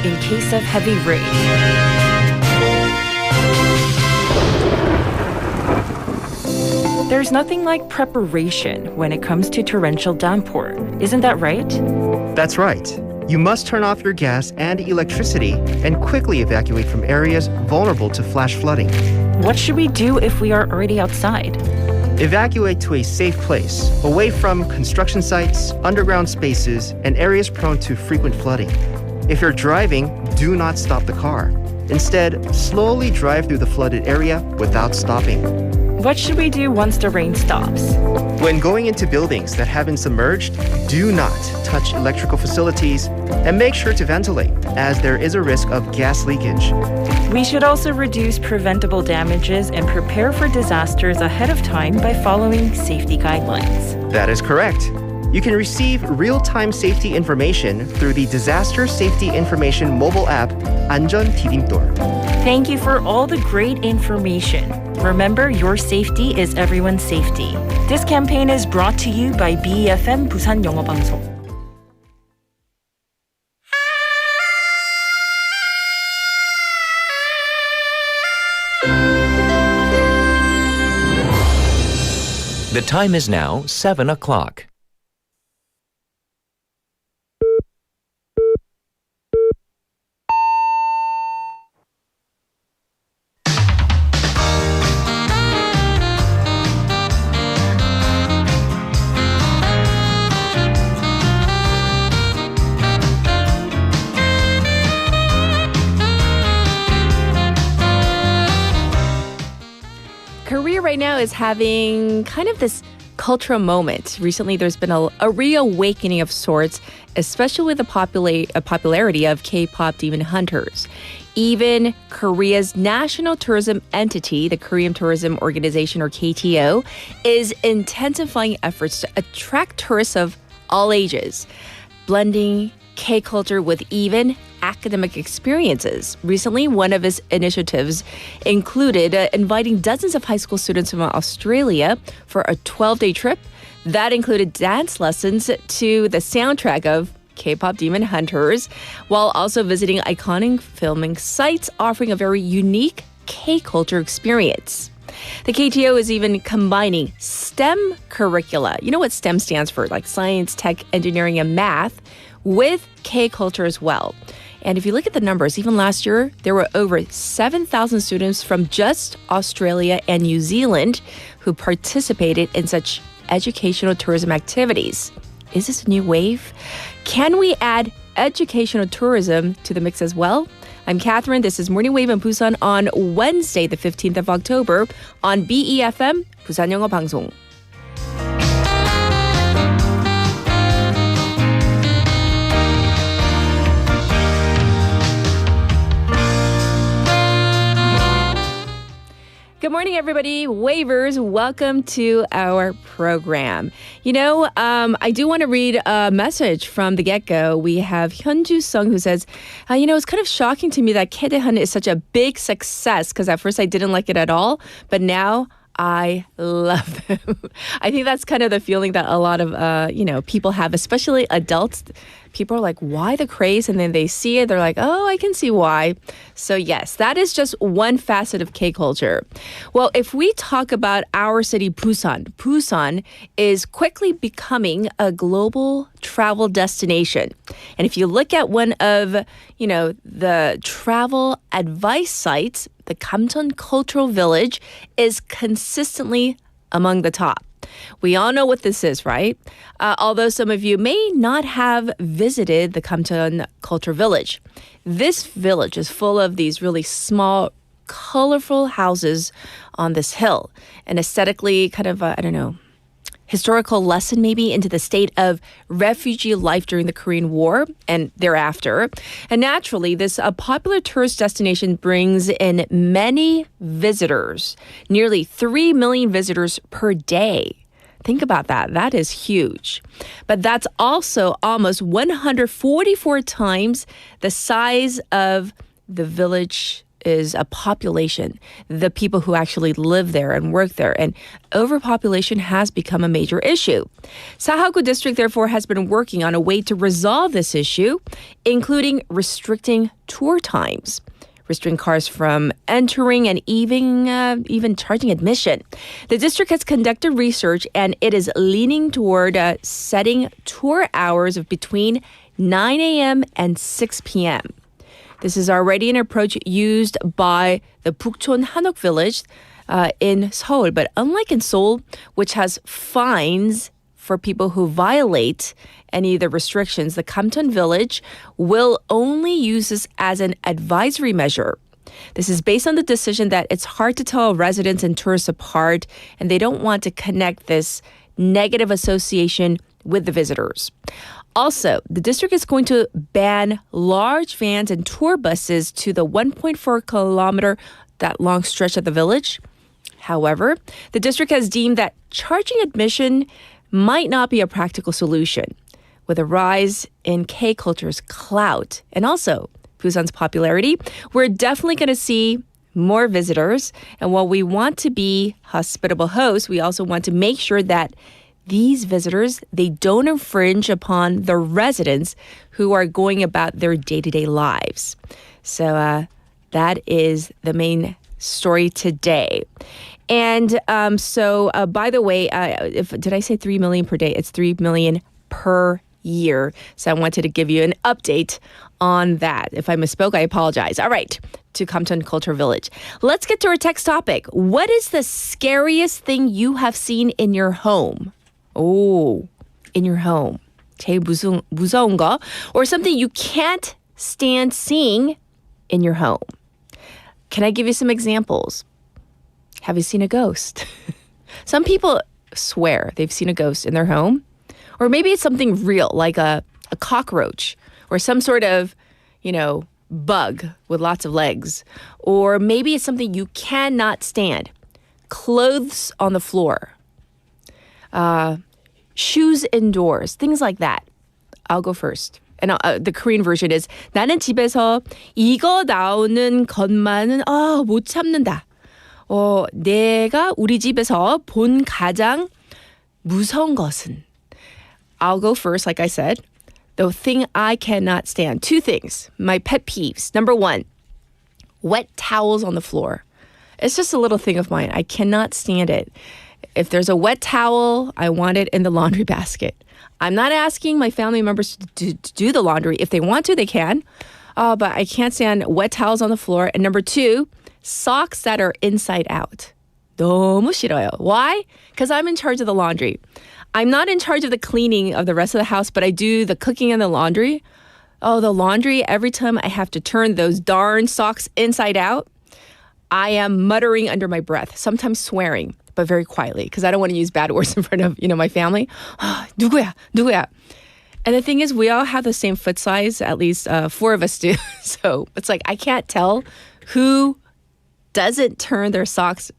in case of heavy rain. There's nothing like preparation when it comes to torrential downpour. Isn't that right? That's right. You must turn off your gas and electricity and quickly evacuate from areas vulnerable to flash flooding. What should we do if we are already outside? Evacuate to a safe place, away from construction sites, underground spaces, and areas prone to frequent flooding. If you're driving, do not stop the car. Instead, slowly drive through the flooded area without stopping. What should we do once the rain stops? When going into buildings that have been submerged, do not touch electrical facilities and make sure to ventilate, as there is a risk of gas leakage. We should also reduce preventable damages and prepare for disasters ahead of time by following safety guidelines. That is correct. You can receive real-time safety information through the Disaster Safety Information mobile app, 안전지대로. Thank you for all the great information. Remember, your safety is everyone's safety. This campaign is brought to you by BEFM 부산영어방송. The time is now 7 o'clock. Korea right now is having kind of this cultural moment. Recently, there's been a reawakening of sorts, especially with the popularity of K-pop demon hunters. Even Korea's national tourism entity, the Korean Tourism Organization, or KTO, is intensifying efforts to attract tourists of all ages, blending K-culture with even academic experiences. Recently, one of its initiatives included inviting dozens of high school students from Australia for a 12-day trip. That included dance lessons to the soundtrack of K-pop Demon Hunters, while also visiting iconic filming sites, offering a very unique K-culture experience. The KTO is even combining STEM curricula. You know what STEM stands for, like science, tech, engineering, and math, with K-culture as well. And if you look at the numbers, even last year, there were over 7,000 students from just Australia and New Zealand who participated in such educational tourism activities. Is this a new wave? Can we add educational tourism to the mix as well? I'm Catherine. This is Morning Wave in Busan on Wednesday, the 15th of October on BEFM, 부산영어방송. Good morning, everybody. Wavers, welcome to our program. You know, I do want to read a message from the get-go. We have Hyunju Sung who says, it's kind of shocking to me that Kedaehan is such a big success because at first I didn't like it at all, but now I love them. I think that's kind of the feeling that a lot of, people have, especially adults. People are like, why the craze? And then they see it. They're like, oh, I can see why. So yes, that is just one facet of K-culture. Well, if we talk about our city, Busan is quickly becoming a global travel destination. And if you look at one of, the travel advice sites, the Kamcheon Cultural Village is consistently among the top. We all know what this is, right? Although some of you may not have visited the Kamcheon Cultural Village. This village is full of these really small, colorful houses on this hill. And aesthetically kind of, historical lesson maybe into the state of refugee life during the Korean War and thereafter. And naturally, this popular tourist destination brings in many visitors, nearly 3 million visitors per day. Think about that. That is huge. But that's also almost 144 times the size of the village is a population, the people who actually live there and work there. And overpopulation has become a major issue. Sahagu District, therefore, has been working on a way to resolve this issue, including restricting tour times, restricting cars from entering, and even charging admission. The district has conducted research, and it is leaning toward setting tour hours of between 9 a.m. and 6 p.m. This is already an approach used by the Bukchon Hanok village in Seoul. But unlike in Seoul, which has fines for people who violate any of the restrictions, the Kamton village will only use this as an advisory measure. This is based on the decision that it's hard to tell residents and tourists apart, and they don't want to connect this negative association with the visitors. Also, the district is going to ban large vans and tour buses to the 1.4 kilometer, that long stretch of the village. However, the district has deemed that charging admission might not be a practical solution. With a rise in K-culture's clout and also Busan's popularity, we're definitely going to see more visitors. And while we want to be hospitable hosts, we also want to make sure that these visitors, they don't infringe upon the residents who are going about their day-to-day lives. So that is the main story today. And by the way, did I say 3 million per day? It's 3 million per year. So I wanted to give you an update on that. If I misspoke, I apologize. All right, to Kamton Culture Village. Let's get to our text topic. What is the scariest thing you have seen in your home? Oh, in your home. 제일 무서운 거, or something you can't stand seeing in your home. Can I give you some examples? Have you seen a ghost? Some people swear they've seen a ghost in their home. Or maybe it's something real, like a cockroach or some sort of, bug with lots of legs. Or maybe it's something you cannot stand. Clothes on the floor. Shoes indoors. Things like that. I'll go first. And the Korean version is 나는 집에서 이거 나오는 것만은 못 참는다. 내가 우리 집에서 본 가장 무서운 것은. I'll go first, like I said. The thing I cannot stand. 2 things. My pet peeves. Number 1, wet towels on the floor. It's just a little thing of mine. I cannot stand it. If there's a wet towel, I want it in the laundry basket. I'm not asking my family members to do the laundry. If they want to, they can. But I can't stand wet towels on the floor. And number 2, socks that are inside out. 너무 싫어요. Why? Because I'm in charge of the laundry. I'm not in charge of the cleaning of the rest of the house, but I do the cooking and the laundry. The laundry, every time I have to turn those darn socks inside out, I am muttering under my breath, sometimes swearing, but very quietly, because I don't want to use bad words in front of, my family. 누구야? And the thing is, we all have the same foot size, at least 4 of us do. So it's like, I can't tell who doesn't turn their socks,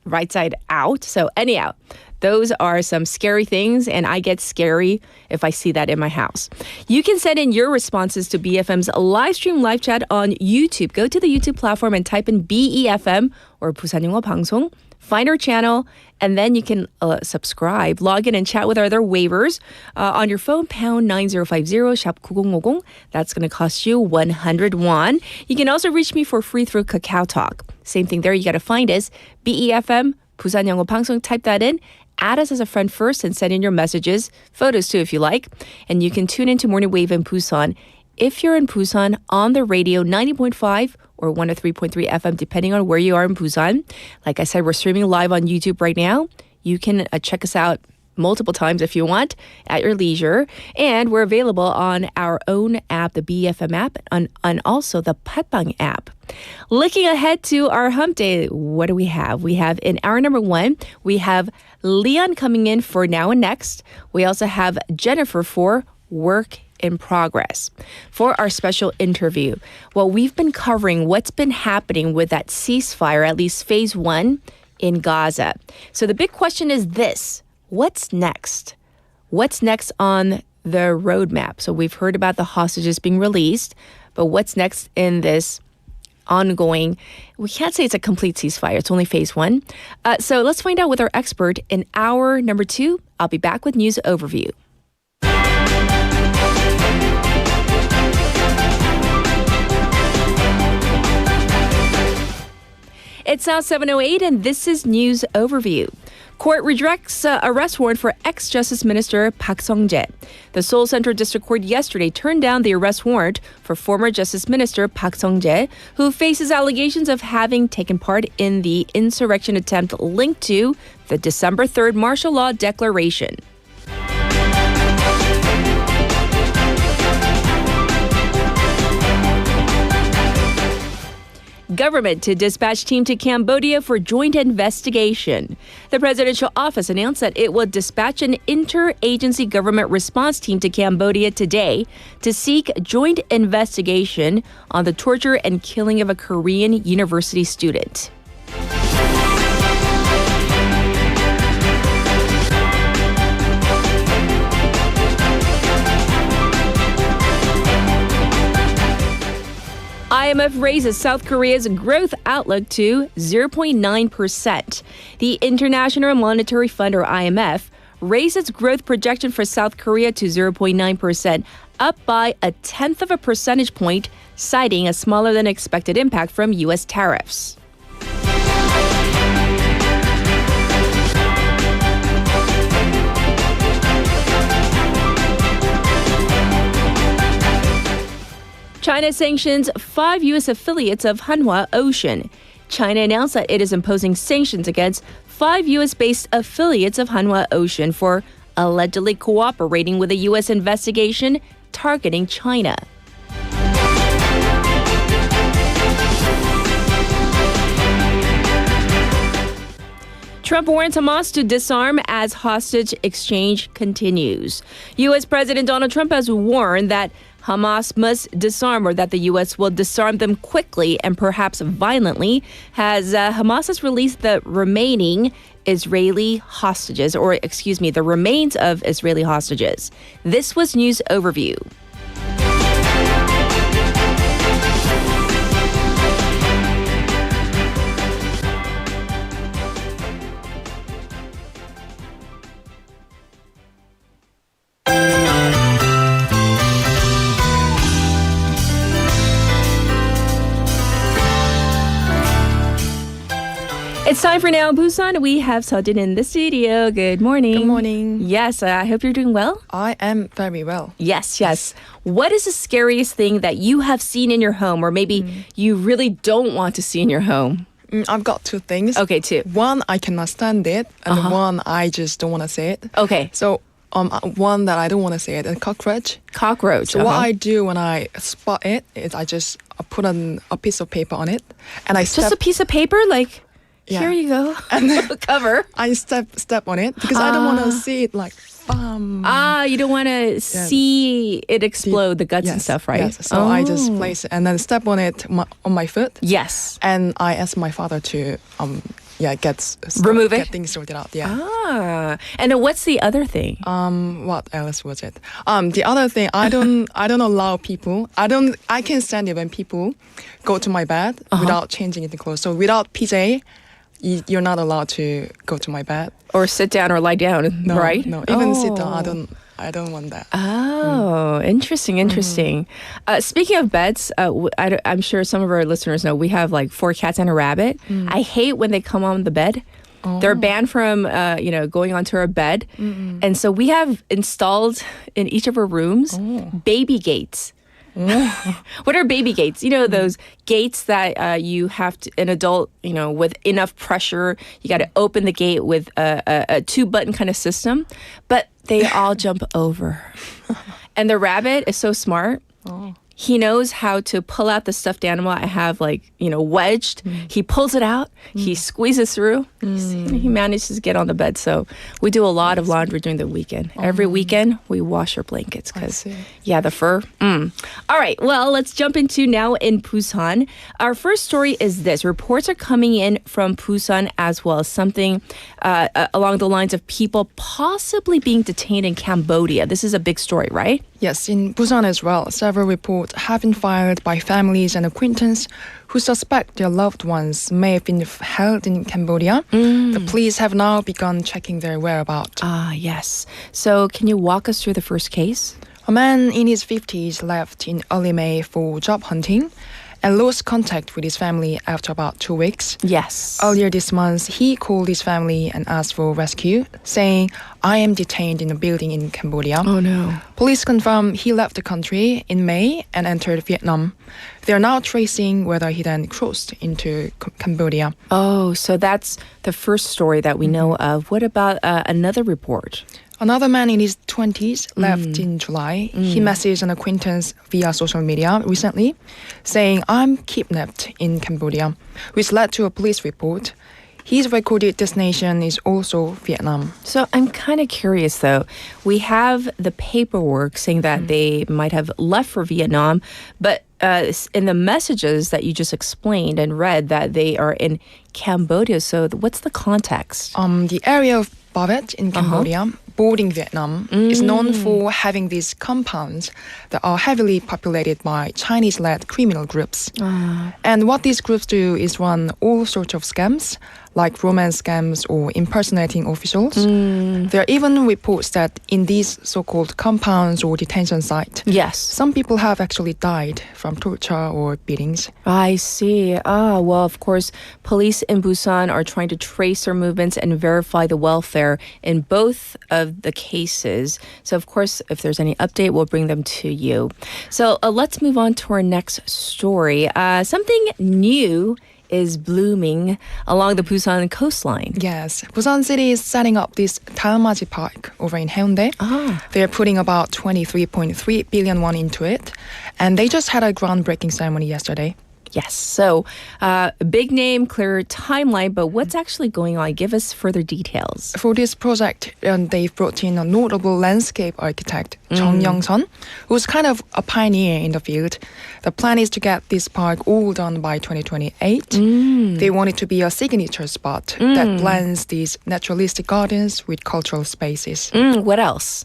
right side out. So anyhow, those are some scary things, and I get scary if I see that in my house. You can send in your responses to BFM's live stream live chat on YouTube. Go to the YouTube platform and type in BEFM or 부산영어방송. Find our channel, and then you can subscribe, log in, and chat with our other waivers on your phone, pound 9050, shop 9050. That's going to cost you 100 won. You can also reach me for free through Kakao Talk. Same thing there. You got to find us, BEFM, 부산영어방송. Type that in. Add us as a friend first and send in your messages, photos too if you like. And you can tune into Morning Wave in Busan if you're in Busan on the radio 90.5 or 103.3 FM, depending on where you are in Busan. Like I said, we're streaming live on YouTube right now. You can check us out multiple times if you want at your leisure. And we're available on our own app, the BFM app, and also the Patbang app. Looking ahead to our hump day, what do we have? We have in hour number 1, we have Lian coming in for Now and Next. We also have Jennifer for Work in Progress. For our special interview, we've been covering what's been happening with that ceasefire, at least phase 1 in Gaza. So the big question is this: what's next? What's next on the roadmap? So we've heard about the hostages being released, but what's next in this ongoing. We can't say it's a complete ceasefire. It's only phase one. So let's find out with our expert in hour number 2. I'll be back with news overview. It's now 7:08, and this is News Overview. Court rejects arrest warrant for ex-Justice Minister Park Sung-jae. The Seoul Central District Court yesterday turned down the arrest warrant for former Justice Minister Park Sung-jae, who faces allegations of having taken part in the insurrection attempt linked to the December 3rd martial law declaration. Government to dispatch team to Cambodia for joint investigation. The presidential office announced that it will dispatch an interagency government response team to Cambodia today to seek joint investigation on the torture and killing of a Korean university student. IMF raises South Korea's growth outlook to 0.9%. The International Monetary Fund, or IMF, raised its growth projection for South Korea to 0.9%, up by 0.1 of a percentage point, citing a smaller than expected impact from U.S. tariffs. China sanctions 5 U.S. affiliates of Hanwha Ocean. China announced that it is imposing sanctions against 5 U.S.-based affiliates of Hanwha Ocean for allegedly cooperating with a U.S. investigation targeting China. Trump warns Hamas to disarm as hostage exchange continues. U.S. President Donald Trump has warned that Hamas must disarm, or that the U.S. will disarm them quickly and perhaps violently, as Hamas has released the remaining Israeli hostages, the remains of Israeli hostages. This was News Overview. It's time for Now in Busan. We have Sejin in the studio. Good morning. Good morning. Yes, I hope you're doing well. I am very well. Yes. What is the scariest thing that you have seen in your home, or maybe you really don't want to see in your home? I've got 2 things. Okay, 2. One, I cannot stand it, and one, I just don't want to say it. Okay. So, one that I don't want to say it, a cockroach. Cockroach. So what I do when I spot it is I just put a piece of paper on it, and I Just a piece of paper? Like, Yeah. here you go. And then cover. I step on it because I don't want to see it like bam. You don't want to see it explode, the guts and stuff, right? Yes. So I just place it and then step on it on my foot. Yes. And I ask my father to remove it? Get things sorted out. Yeah. And then what's the other thing? What else was it? The other thing, I don't allow people. I can't stand it when people go to my bed without changing into clothes. So without PJ, you're not allowed to go to my bed or sit down or lie down, right? No, even sit down. I don't want that. Oh, interesting. Speaking of beds, I'm sure some of our listeners know we have like 4 cats and a rabbit. I hate when they come on the bed. They're banned from, going onto our bed. And so we have installed in each of our rooms baby gates. What are baby gates? Those gates that you have to, an adult, with enough pressure, you got to open the gate with a 2-button kind of system, but they all jump over. And the rabbit is so smart. He knows how to pull out the stuffed animal I have, wedged. He pulls it out. He squeezes through. He manages to get on the bed. So we do a lot of laundry during the weekend. Every weekend, we wash our blankets because, the fur. All right. Well, let's jump into Now in Busan. Our first story is this. Reports are coming in from Busan as well. Something along the lines of people possibly being detained in Cambodia. This is a big story, right? Yes, in Busan as well, several reports have been filed by families and acquaintances who suspect their loved ones may have been held in Cambodia. The police have now begun checking their whereabouts. Ah, yes. So can you walk us through the first case? A man in his 50s left in early May for job hunting and lost contact with his family after about 2 weeks. Yes. Earlier this month, he called his family and asked for rescue, saying, "I am detained in a building in Cambodia." Oh, no. Police confirm he left the country in May and entered Vietnam. They are now tracing whether he then crossed into Cambodia. Oh, so that's the first story that we know of. What about another report? Another man in his 20s left in July. He messaged an acquaintance via social media recently saying, "I'm kidnapped in Cambodia," which led to a police report. His recorded destination is also Vietnam. So I'm kind of curious, though. We have the paperwork saying that they might have left for Vietnam, but in the messages that you just explained and read that they are in Cambodia. So what's the context? The area of Ba Viet in Cambodia, bordering Vietnam, is known for having these compounds that are heavily populated by Chinese-led criminal groups. And what these groups do is run all sorts of scams, like romance scams or impersonating officials. There are even reports that in these so-called compounds or detention sites, Yes. some people have actually died from torture or beatings. I see. Well, of course, police in Busan are trying to trace their movements and verify the welfare in both of the cases. So, of course, if there's any update, we'll bring them to you. So let's move on to our next story. Something new is blooming along the Busan coastline. Yes, Busan City is setting up this 달맞이 park over in Haeundae. They're putting about 23.3 billion won into it, and they just had a groundbreaking ceremony yesterday. Yes. So, big name, clear timeline, but what's actually going on? Give us further details. For this project, they've brought in a notable landscape architect, Jung Young-sun, who's kind of a pioneer in the field. The plan is to get this park all done by 2028. They want it to be a signature spot that blends these naturalistic gardens with cultural spaces. What else?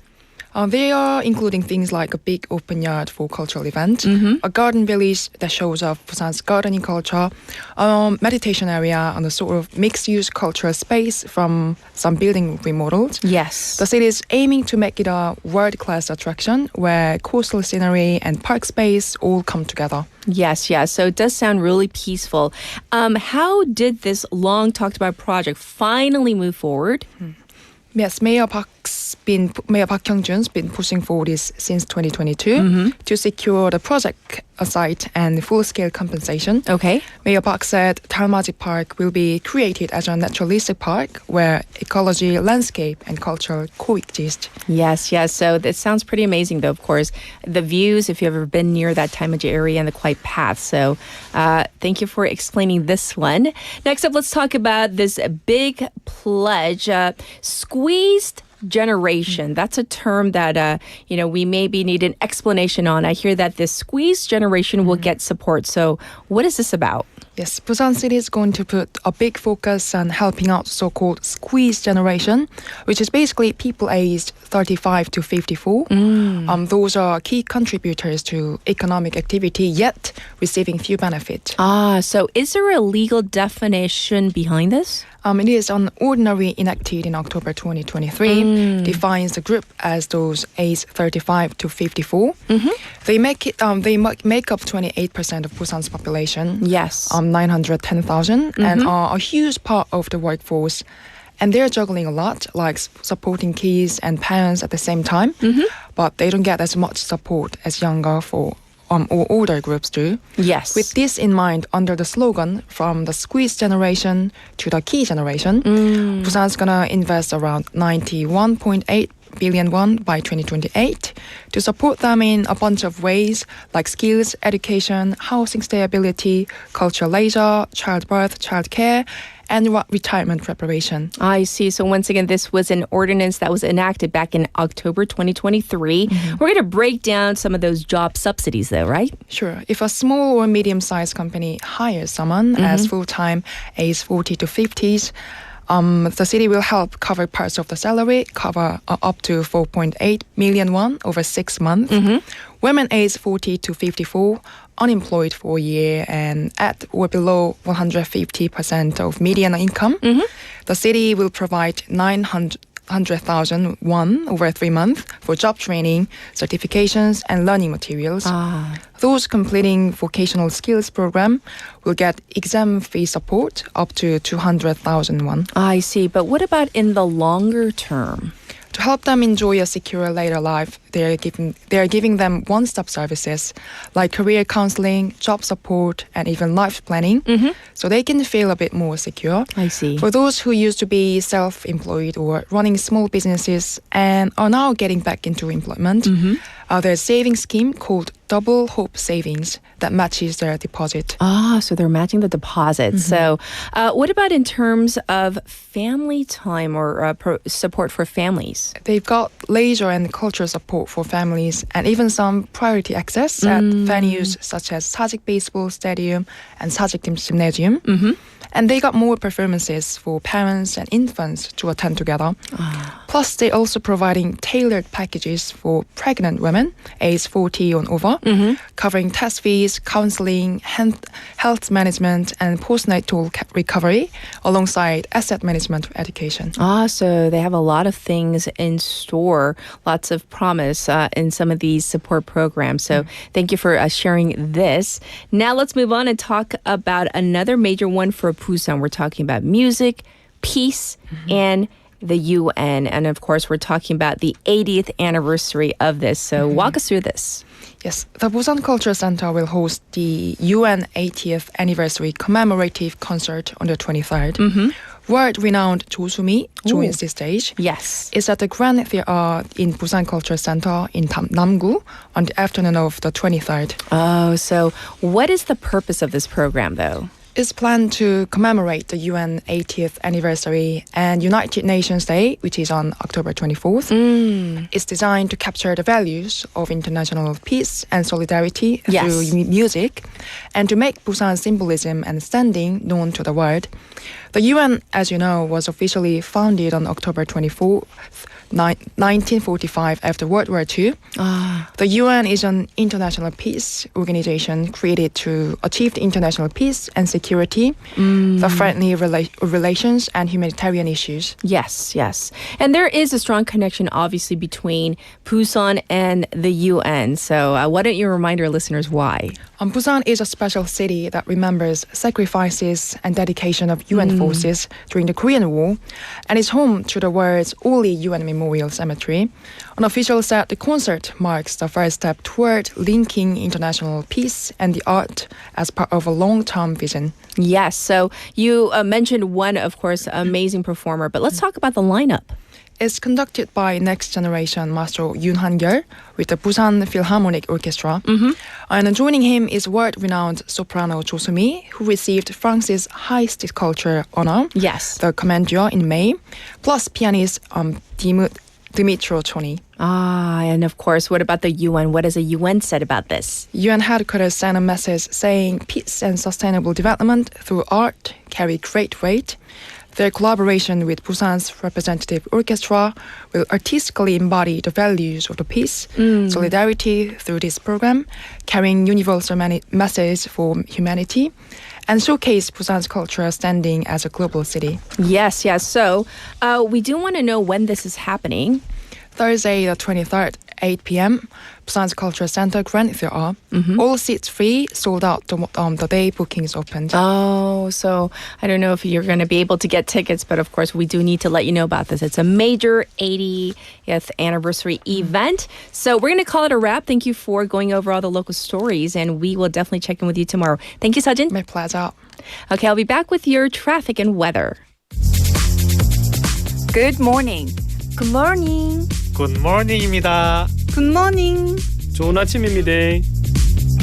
They are including things like a big open yard for cultural events, a garden village that shows off Busan's gardening culture, a meditation area, and a sort of mixed-use cultural space from some building remodels. Yes. The city is aiming to make it a world-class attraction where coastal scenery and park space all come together. Yes. So it does sound really peaceful. How did this long talked about project finally move forward? Yes, Mayor Park Hyung-jun's been pushing for this since 2022 to secure the project site and full-scale compensation. Okay. Mayor Park said 달맞이 Park will be created as a naturalistic park where ecology, landscape, and culture coexist. Yes. So that sounds pretty amazing, though, of course. The views, if you've ever been near that 달맞이 area and the quiet path. So thank you for explaining this one. Next up, let's talk about this big pledge, squeezed generation. That's a term that we maybe need an explanation on. I hear that this squeeze generation will get support. So what is this about? Yes, Busan City is going to put a big focus on helping out so-called squeeze generation, which is basically people aged 35 to 54. Those are key contributors to economic activity, yet receiving few benefits. So is there a legal definition behind this? It is an ordinary enacted in October 2023, defines the group as those aged 35 to 54. They make up 28% of Busan's population. Yes. 910,000 and are a huge part of the workforce. And they're juggling a lot, like supporting kids and parents at the same time, but they don't get as much support as younger or older groups do. Yes. With this in mind, under the slogan from the squeeze generation to the key generation, Busan's gonna invest around 91.8 billion won by 2028 to support them in a bunch of ways like skills, education, housing stability, cultural leisure, childbirth, childcare, and retirement preparation. I see. So once again, this was an ordinance that was enacted back in October 2023. We're going to break down some of those job subsidies though, right? Sure. If a small or medium-sized company hires someone as full-time, age 40 to 50s, The city will help cover parts of the salary, cover up to 4.8 million won over 6 months. Women aged 40 to 54, unemployed for a year and at or below 150% of median income. The city will provide 900,000 won over 3 months for job training, certifications, and learning materials. Those completing vocational skills program will get exam fee support up to 200,000 won. I see. But what about in the longer term? To help them enjoy a secure later life, they are giving them one-stop services like career counseling, job support, and even life planning, so they can feel a bit more secure. I see. For those who used to be self-employed or running small businesses and are now getting back into employment, there's a savings scheme called Double Hope Savings that matches their deposit. So they're matching the deposit. So what about in terms of family time or support for families? They've got leisure and cultural support for families and even some priority access at venues such as Sajik Baseball Stadium and Sajik Gymnasium. And they got more performances for parents and infants to attend together. Plus, they're also providing tailored packages for pregnant women aged 40 and over, covering test fees, counseling, health management, and postnatal recovery, alongside asset management education. So they have a lot of things in store, lots of promise in some of these support programs. So thank you for sharing this. Now let's move on and talk about another major one for Busan. We're talking about music, peace, and the UN. And of course, we're talking about the 80th anniversary of this. So walk us through this. Yes, the Busan Cultural Center will host the UN 80th anniversary commemorative concert on the 23rd. World-renowned Jo Sumi joins the stage. Yes. It's at the Grand Theatre in Busan Cultural Center in Namgu on the afternoon of the 23rd. So what is the purpose of this program, though? It's planned to commemorate the UN 80th anniversary and United Nations Day, which is on October 24th. It's designed to capture the values of international peace and solidarity through music and to make Busan's symbolism and standing known to the world. The UN, as you know, was officially founded on October 24th, 1945 after World War II. The UN is an international peace organization created to achieve the international peace and security, the friendly relations and humanitarian issues. Yes. And there is a strong connection, obviously, between Busan and the UN. So why don't you remind our listeners why? Busan is a special city that remembers sacrifices and dedication of UN forces during the Korean War and is home to the world's only UN Memorial Cemetery. An official said the concert marks the first step toward linking international peace and the art as part of a long-term vision. Yes, so you mentioned one, of course, amazing performer, but let's talk about the lineup. It's conducted by Next Generation Master Yoon Han-gyeol with the Busan Philharmonic Orchestra. And joining him is world-renowned soprano Jo Sumi, who received France's highest culture honor, the Commandeur, in May, plus pianist Dimitro Choni. And of course, what about the UN? What has the UN said about this? UN headquarters sent a message saying peace and sustainable development through art carry great weight. Their collaboration with Busan's representative orchestra will artistically embody the values of the peace, solidarity through this program, carrying universal message for humanity, and showcase Busan's cultural standing as a global city. Yes. So we do want to know when this is happening. Thursday, the 23rd, 8 p.m., Busan's Cultural Center, Grand Theatre. All seats free, sold out the day bookings opened. So I don't know if you're going to be able to get tickets, but of course we do need to let you know about this. It's a major 80th anniversary event. So we're going to call it a wrap. Thank you for going over all the local stories, and we will definitely check in with you tomorrow. Thank you, Sajin. My pleasure. Okay, I'll be back with your traffic and weather. Good morning. Good morning. 굿모닝입니다. Good morning. 좋은 아침입니다.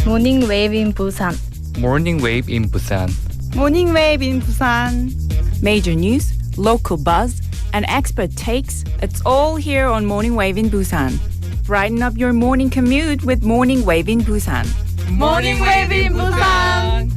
Morning wave in Busan. Morning wave in Busan. Morning wave in Busan. Major news, local buzz, and expert takes. It's all here on Morning Wave in Busan. Brighten up your morning commute with Morning Wave in Busan. Morning wave in Busan.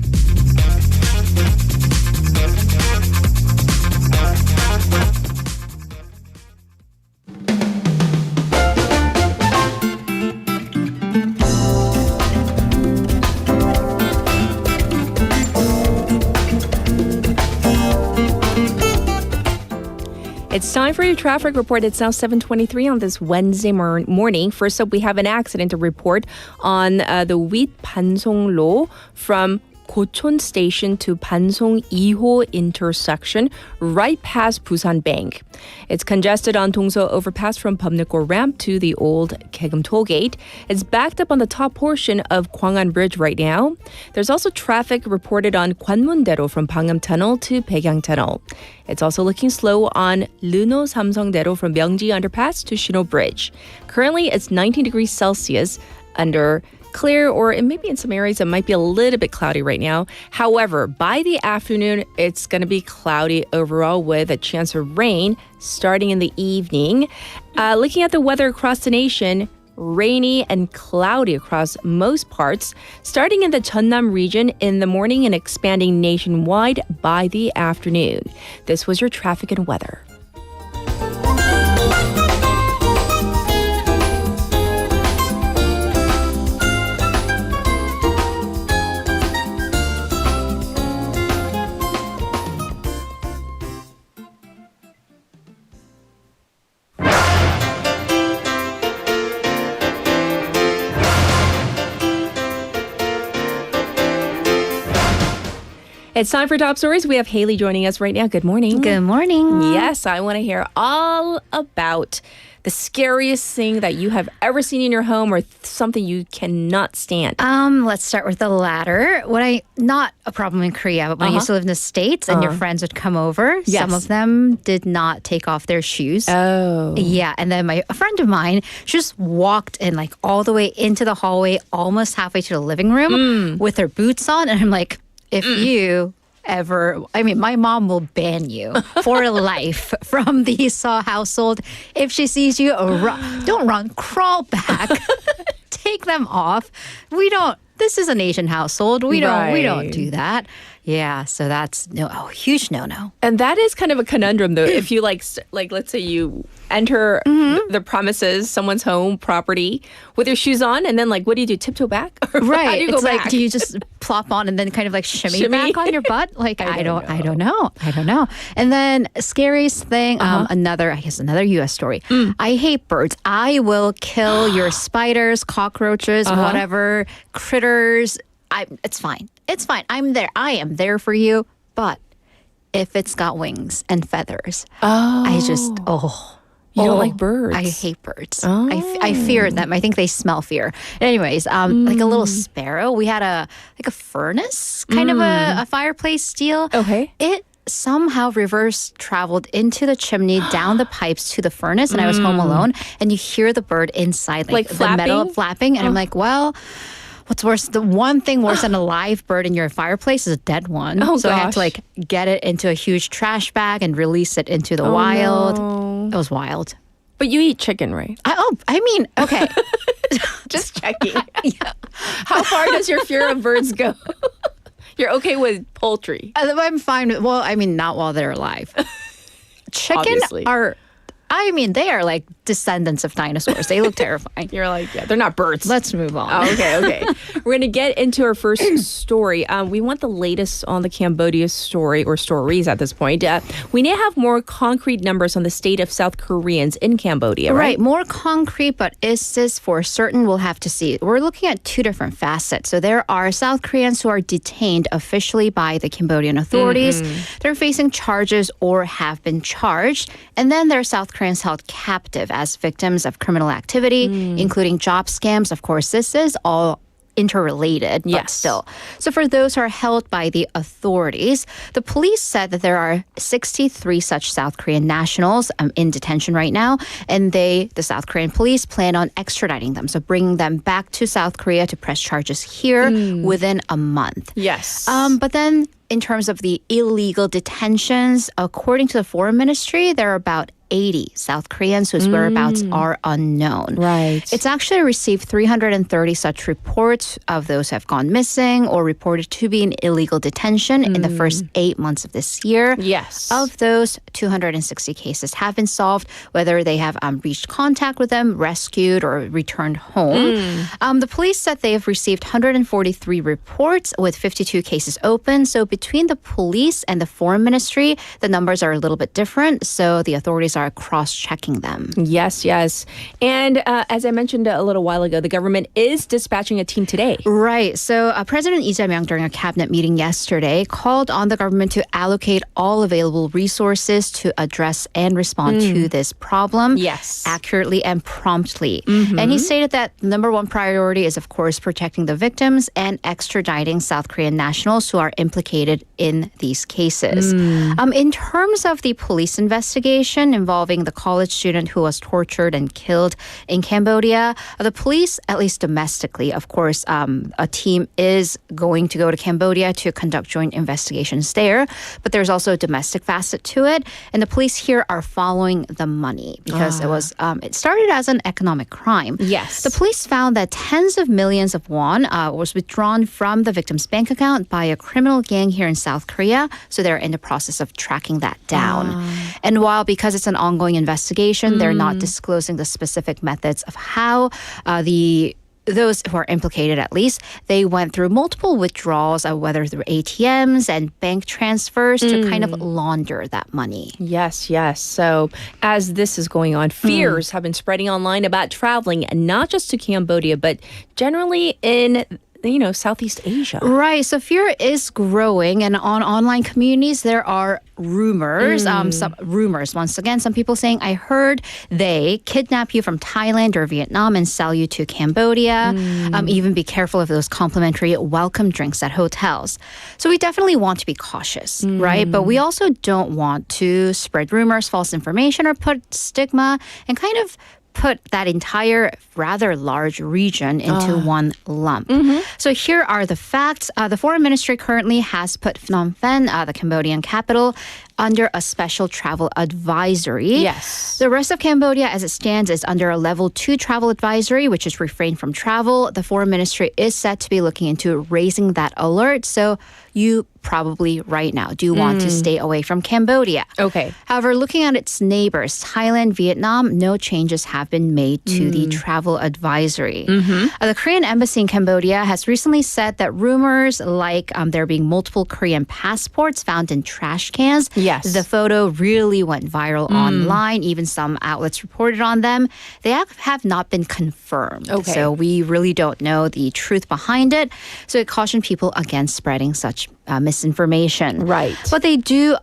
It's time for your traffic report. It's now 7:23 on this Wednesday morning. First up, we have an accident to report on the WED Pansonglo from Gocheon Station to Pansong 2호 intersection, right past Busan Bank. It's congested on Dongso overpass from Bumnukgo ramp to the old Kaegum toll gate. It's backed up on the top portion of Gwangan Bridge right now. There's also traffic reported on Gwanmun-dero from Pangnam Tunnel to Baekyang Tunnel. It's also looking slow on Luno Samsung-dero from Myeongji Underpass to Shino Bridge. Currently, it's 19 degrees Celsius under clear, or maybe in some areas it might be a little bit cloudy right now. However, by the afternoon, it's going to be cloudy overall with a chance of rain starting in the evening. Looking at the weather across the nation, rainy and cloudy across most parts, starting in the Jeonnam region in the morning and expanding nationwide by the afternoon. This was your traffic and weather. It's time for Top Stories. We have Haley joining us right now. Good morning. Good morning. Yes, I want to hear all about the scariest thing that you have ever seen in your home or something you cannot stand. Let's start with the latter. Not a problem in Korea, but when I used to live in the States and your friends would come over, some of them did not take off their shoes. Oh. Yeah, and then a friend of mine just walked in like all the way into the hallway, almost halfway to the living room with her boots on. And I'm like, if you ever, my mom will ban you for life from the Saw household. If she sees you, don't run, crawl back, take them off. This is an Asian household. We don't do that. Yeah, so that's a huge no-no. And that is kind of a conundrum, though. If you let's say you enter the premises, someone's home, property, with your shoes on, and then what do you do? Tiptoe back? Right. How do you go back? Do you just plop on and then kind of shimmy back on your butt? I don't know. And then scariest thing, another U.S. story. I hate birds. I will kill your spiders, cockroaches, whatever, critters. It's fine. I'm there. I am there for you. But if it's got wings and feathers, You don't like birds. I hate birds. I fear them. I think they smell fear. Anyways, like a little sparrow. We had a furnace, kind of a fireplace deal. Okay. It somehow reverse traveled into the chimney, down the pipes to the furnace, and I was home alone. And you hear the bird inside, like the metal flapping, and I'm like, well. What's worse? The one thing worse than a live bird in your fireplace is a dead one. So I had to get it into a huge trash bag and release it into the wild. No. It was wild. But you eat chicken, right? Okay. Just checking. Yeah. How far does your fear of birds go? You're okay with poultry? I'm fine with, not while they're alive. Chicken Obviously. They are like descendants of dinosaurs. They look terrifying. You're they're not birds. Let's move on. Oh, okay. We're going to get into our first story. We want the latest on the Cambodia story, or stories at this point. We now have more concrete numbers on the state of South Koreans in Cambodia, right? Right, more concrete, but is this for certain? We'll have to see. We're looking at two different facets. So there are South Koreans who are detained officially by the Cambodian authorities. They're facing charges or have been charged. And then there are South Koreans held captive as victims of criminal activity, including job scams. Of course, this is all interrelated, but still. So for those who are held by the authorities, the police said that there are 63 such South Korean nationals in detention right now, and the South Korean police plan on extraditing them, so bringing them back to South Korea to press charges here within a month. Yes. But then in terms of the illegal detentions, according to the Foreign Ministry, there are about 80 South Koreans whose whereabouts are unknown. Right. It's actually received 330 such reports of those who have gone missing or reported to be in illegal detention in the first 8 months of this year. Yes. Of those, 260 cases have been solved, whether they have reached contact with them, rescued, or returned home. The police said they have received 143 reports with 52 cases open. So between the police and the foreign ministry, the numbers are a little bit different. So the authorities are cross-checking them. Yes, yes. And as I mentioned a little while ago, the government is dispatching a team today. Right. So President Lee Jae-myung, during a cabinet meeting yesterday, called on the government to allocate all available resources to address and respond to this problem accurately and promptly. And he stated that the number one priority is, of course, protecting the victims and extraditing South Korean nationals who are implicated in these cases. In terms of the police investigation involving the college student who was tortured and killed in Cambodia, the police, at least domestically, of course, a team is going to go to Cambodia to conduct joint investigations there. But there's also a domestic facet to it. And the police here are following the money because it started as an economic crime. Yes. The police found that tens of millions of won was withdrawn from the victim's bank account by a criminal gang here in South Korea. So they're in the process of tracking that down. And while, because it's an ongoing investigation, they're not disclosing the specific methods of how those who are implicated, at least, they went through multiple withdrawals, whether through ATMs and bank transfers to kind of launder that money. Yes, yes. So as this is going on, fears have been spreading online about traveling, not just to Cambodia, but generally in Southeast Asia. Right. So fear is growing, and on online communities, there are rumors. Some rumors. Once again, some people saying, "I heard they kidnap you from Thailand or Vietnam and sell you to Cambodia." Even be careful of those complimentary welcome drinks at hotels. So we definitely want to be cautious, right? But we also don't want to spread rumors, false information, or put stigma and kind of put that entire rather large region into one lump. So here are the facts. The foreign ministry currently has put Phnom Penh, the Cambodian capital, under a special travel advisory. Yes. The rest of Cambodia, as it stands, is under a level 2 travel advisory, which is refrain from travel. The foreign ministry is set to be looking into raising that alert. So you probably right now do want to stay away from Cambodia. Okay. However, looking at its neighbors, Thailand, Vietnam, no changes have been made to the travel advisory. The Korean embassy in Cambodia has recently said that rumors like there being multiple Korean passports found in trash cans. Yes. The photo really went viral online. Even some outlets reported on them. They have not been confirmed. Okay. So we really don't know the truth behind it. So it cautioned people against spreading such misinformation. Right. But they did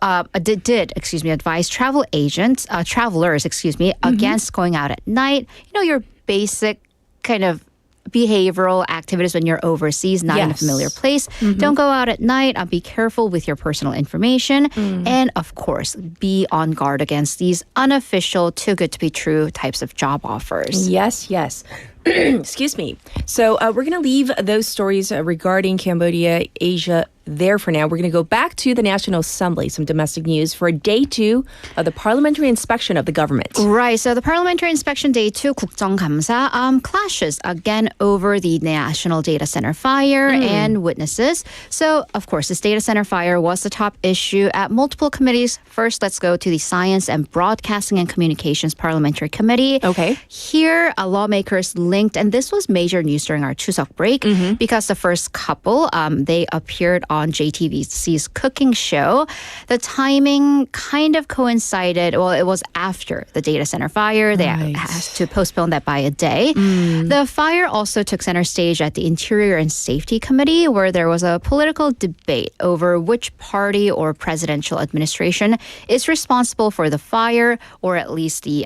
advise travelers, against going out at night. Your basic kind of behavioral activities when you're overseas, not in a familiar place. Don't go out at night. Be careful with your personal information. And of course, be on guard against these unofficial, too good to be true types of job offers. Yes, yes. Excuse me. So we're going to leave those stories regarding Cambodia, Asia there for now. We're going to go back to the National Assembly, some domestic news for day 2 of the parliamentary inspection of the government. Right. So the parliamentary inspection day 2, 국정감사, clashes again over the National Data Center fire and witnesses. So, of course, this data center fire was the top issue at multiple committees. First, let's go to the Science and Broadcasting and Communications Parliamentary Committee. Okay. Here, lawmakers linked, and this was major news during our Chuseok break because the first couple, they appeared on JTBC's cooking show. The timing kind of coincided, well, it was after the data center fire. They had to postpone that by a day. The fire also took center stage at the Interior and Safety Committee, where there was a political debate over which party or presidential administration is responsible for the fire, or at least the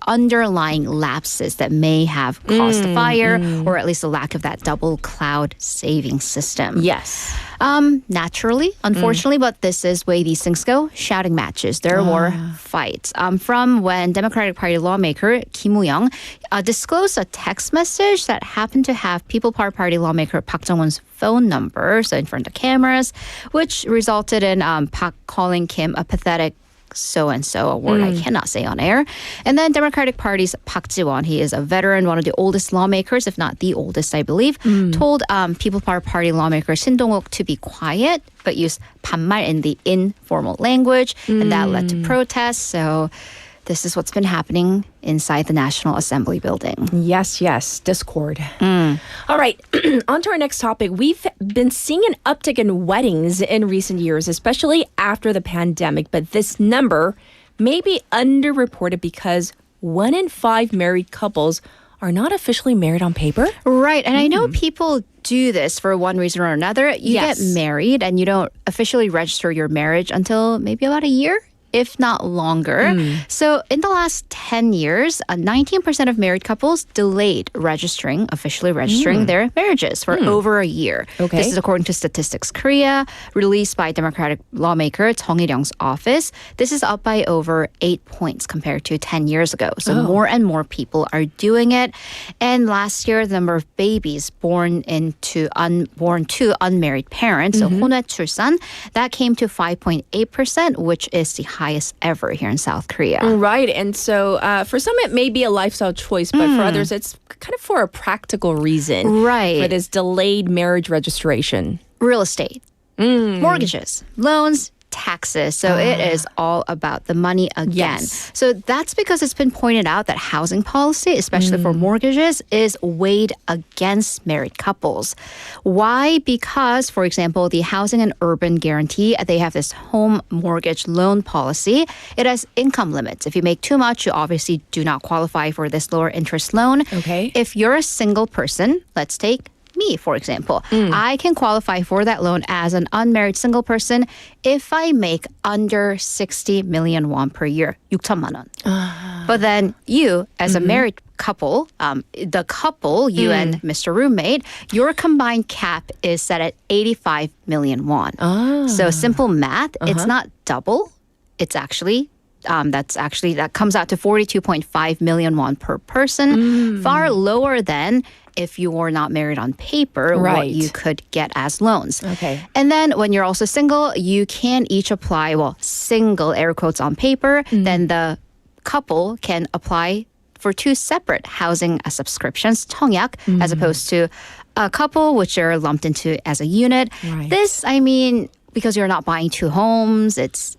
underlying lapses that may have caused the fire, or at least the lack of that double cloud saving system. Yes. Naturally, unfortunately, but this is the way these things go. Shouting matches. There were fights. From when Democratic Party lawmaker Kim Woo-young disclosed a text message that happened to have People Power Party lawmaker Park Jong-won's phone number, so in front of cameras, which resulted in Park calling Kim a pathetic so-and-so, a word I cannot say on air. And then Democratic Party's Park Ji-won, he is a veteran, one of the oldest lawmakers, if not the oldest, I believe, told People Power Party lawmaker Shin Dong-wook to be quiet, but use 반말 in the informal language, and that led to protests. So this is what's been happening inside the National Assembly building. Yes, discord. All right, on to our next topic. We've been seeing an uptick in weddings in recent years, especially after the pandemic, but this number may be underreported because 1 in 5 married couples are not officially married on paper. Right, and I know people do this for one reason or another. You get married and you don't officially register your marriage until maybe about a year, if not longer. So in the last 10 years, 19% of married couples delayed officially registering their marriages for over a year. Okay. This is according to Statistics Korea, released by Democratic lawmaker Jung Il-young's office. This is up by over 8 points compared to 10 years ago. So more and more people are doing it. And last year, the number of babies born to unmarried parents, so 혼외 출산, that came to 5.8%, which is the highest ever here in South Korea. Right, and so for some it may be a lifestyle choice, but for others it's kind of for a practical reason. Right. For this delayed marriage registration. Real estate, mortgages, loans, taxes. So it is all about the money again. Yes. So that's because it's been pointed out that housing policy, especially for mortgages, is weighed against married couples. Why? Because, for example, the Housing and Urban Guarantee, they have this home mortgage loan policy. It has income limits. If you make too much, you obviously do not qualify for this lower interest loan. Okay. If you're a single person, let's take me, for example. I can qualify for that loan as an unmarried single person if I make under 60 million won per year, 6천만 원. But then you, as a married couple, the couple, you and Mr. Roommate, your combined cap is set at 85 million won. So simple math, it's not double. It's actually that comes out to 42.5 million won per person, far lower than if you were not married on paper, what you could get as loans. Okay. And then when you're also single, you can each apply, single air quotes on paper, then the couple can apply for 2 separate housing subscriptions, 청약, as opposed to a couple, which are lumped into as a unit. Right. This, because you're not buying 2 homes, it's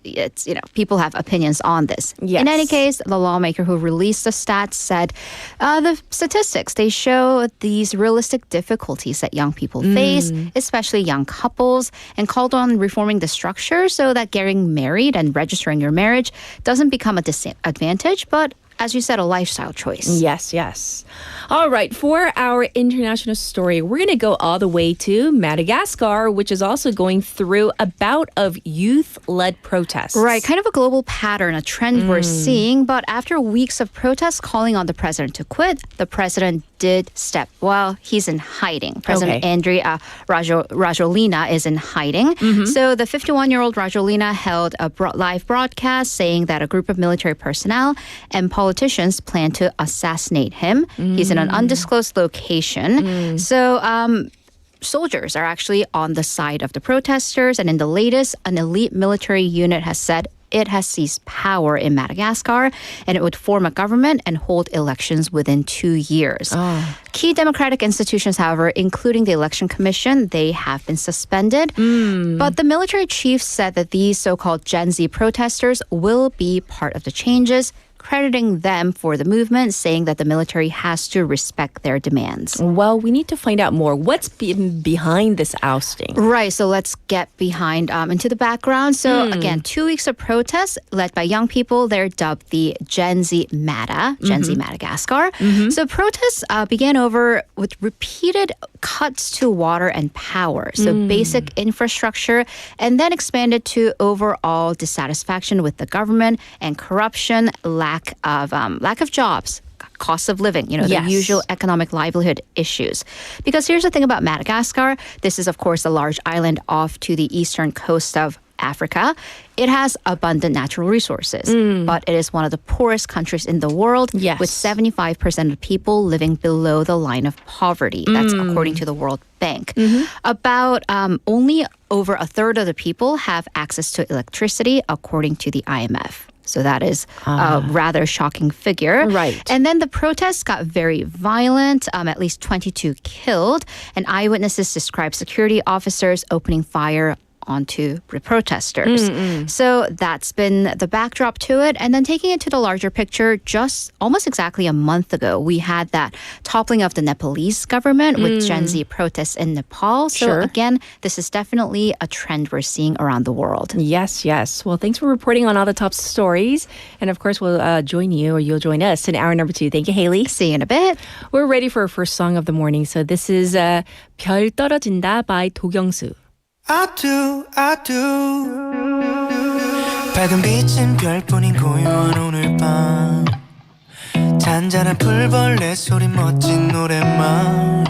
people have opinions on this. Yes. In any case, the lawmaker who released the stats said the statistics, they show these realistic difficulties that young people face, especially young couples, and called on reforming the structure so that getting married and registering your marriage doesn't become a disadvantage, but as you said, a lifestyle choice. Yes. All right, for our international story, we're going to go all the way to Madagascar, which is also going through a bout of youth-led protests. Right, kind of a global pattern, a trend we're seeing. But after weeks of protests calling on the president to quit, the president did step. Well, he's in hiding. President Andry Rajoelina is in hiding. So the 51-year-old Rajoelina held a live broadcast saying that a group of military personnel and politicians plan to assassinate him. He's in an undisclosed location. So soldiers are actually on the side of the protesters. And in the latest, an elite military unit has said it has seized power in Madagascar and it would form a government and hold elections within 2 years. Key democratic institutions, however, including the Election Commission, they have been suspended. But the military chief said that these so-called Gen Z protesters will be part of the changes, crediting them for the movement, saying that the military has to respect their demands. Well, we need to find out more. What's been behind this ousting? Right, so let's get behind into the background. So again, 2 weeks of protests led by young people. They're dubbed the Gen Z Madagascar. So protests began with repeated cuts to water and power, so basic infrastructure, and then expanded to overall dissatisfaction with the government and corruption, lack of jobs, cost of living, the usual economic livelihood issues. Because here's the thing about Madagascar. This is, of course, a large island off to the eastern coast of Africa. It has abundant natural resources, but it is one of the poorest countries in the world, with 75% of people living below the line of poverty. That's according to the World Bank. About only over a third of the people have access to electricity, according to the IMF. So that is a rather shocking figure. Right. And then the protests got very violent, at least 22 killed. And eyewitnesses described security officers opening fire onto the protesters. So that's been the backdrop to it. And then taking it to the larger picture, just almost exactly a month ago, we had that toppling of the Nepalese government with Gen Z protests in Nepal. So again, this is definitely a trend we're seeing around the world. Yes, yes. Well, thanks for reporting on all the top stories. And of course, we'll join you or you'll join us in hour number 2. Thank you, Haley. See you in a bit. We're ready for our first song of the morning. So this is 별 떨어진다 by 도경수. I do 밝은 빛은 별뿐인 고요한 오늘 밤 잔잔한 풀벌레 소리 멋진 노랫말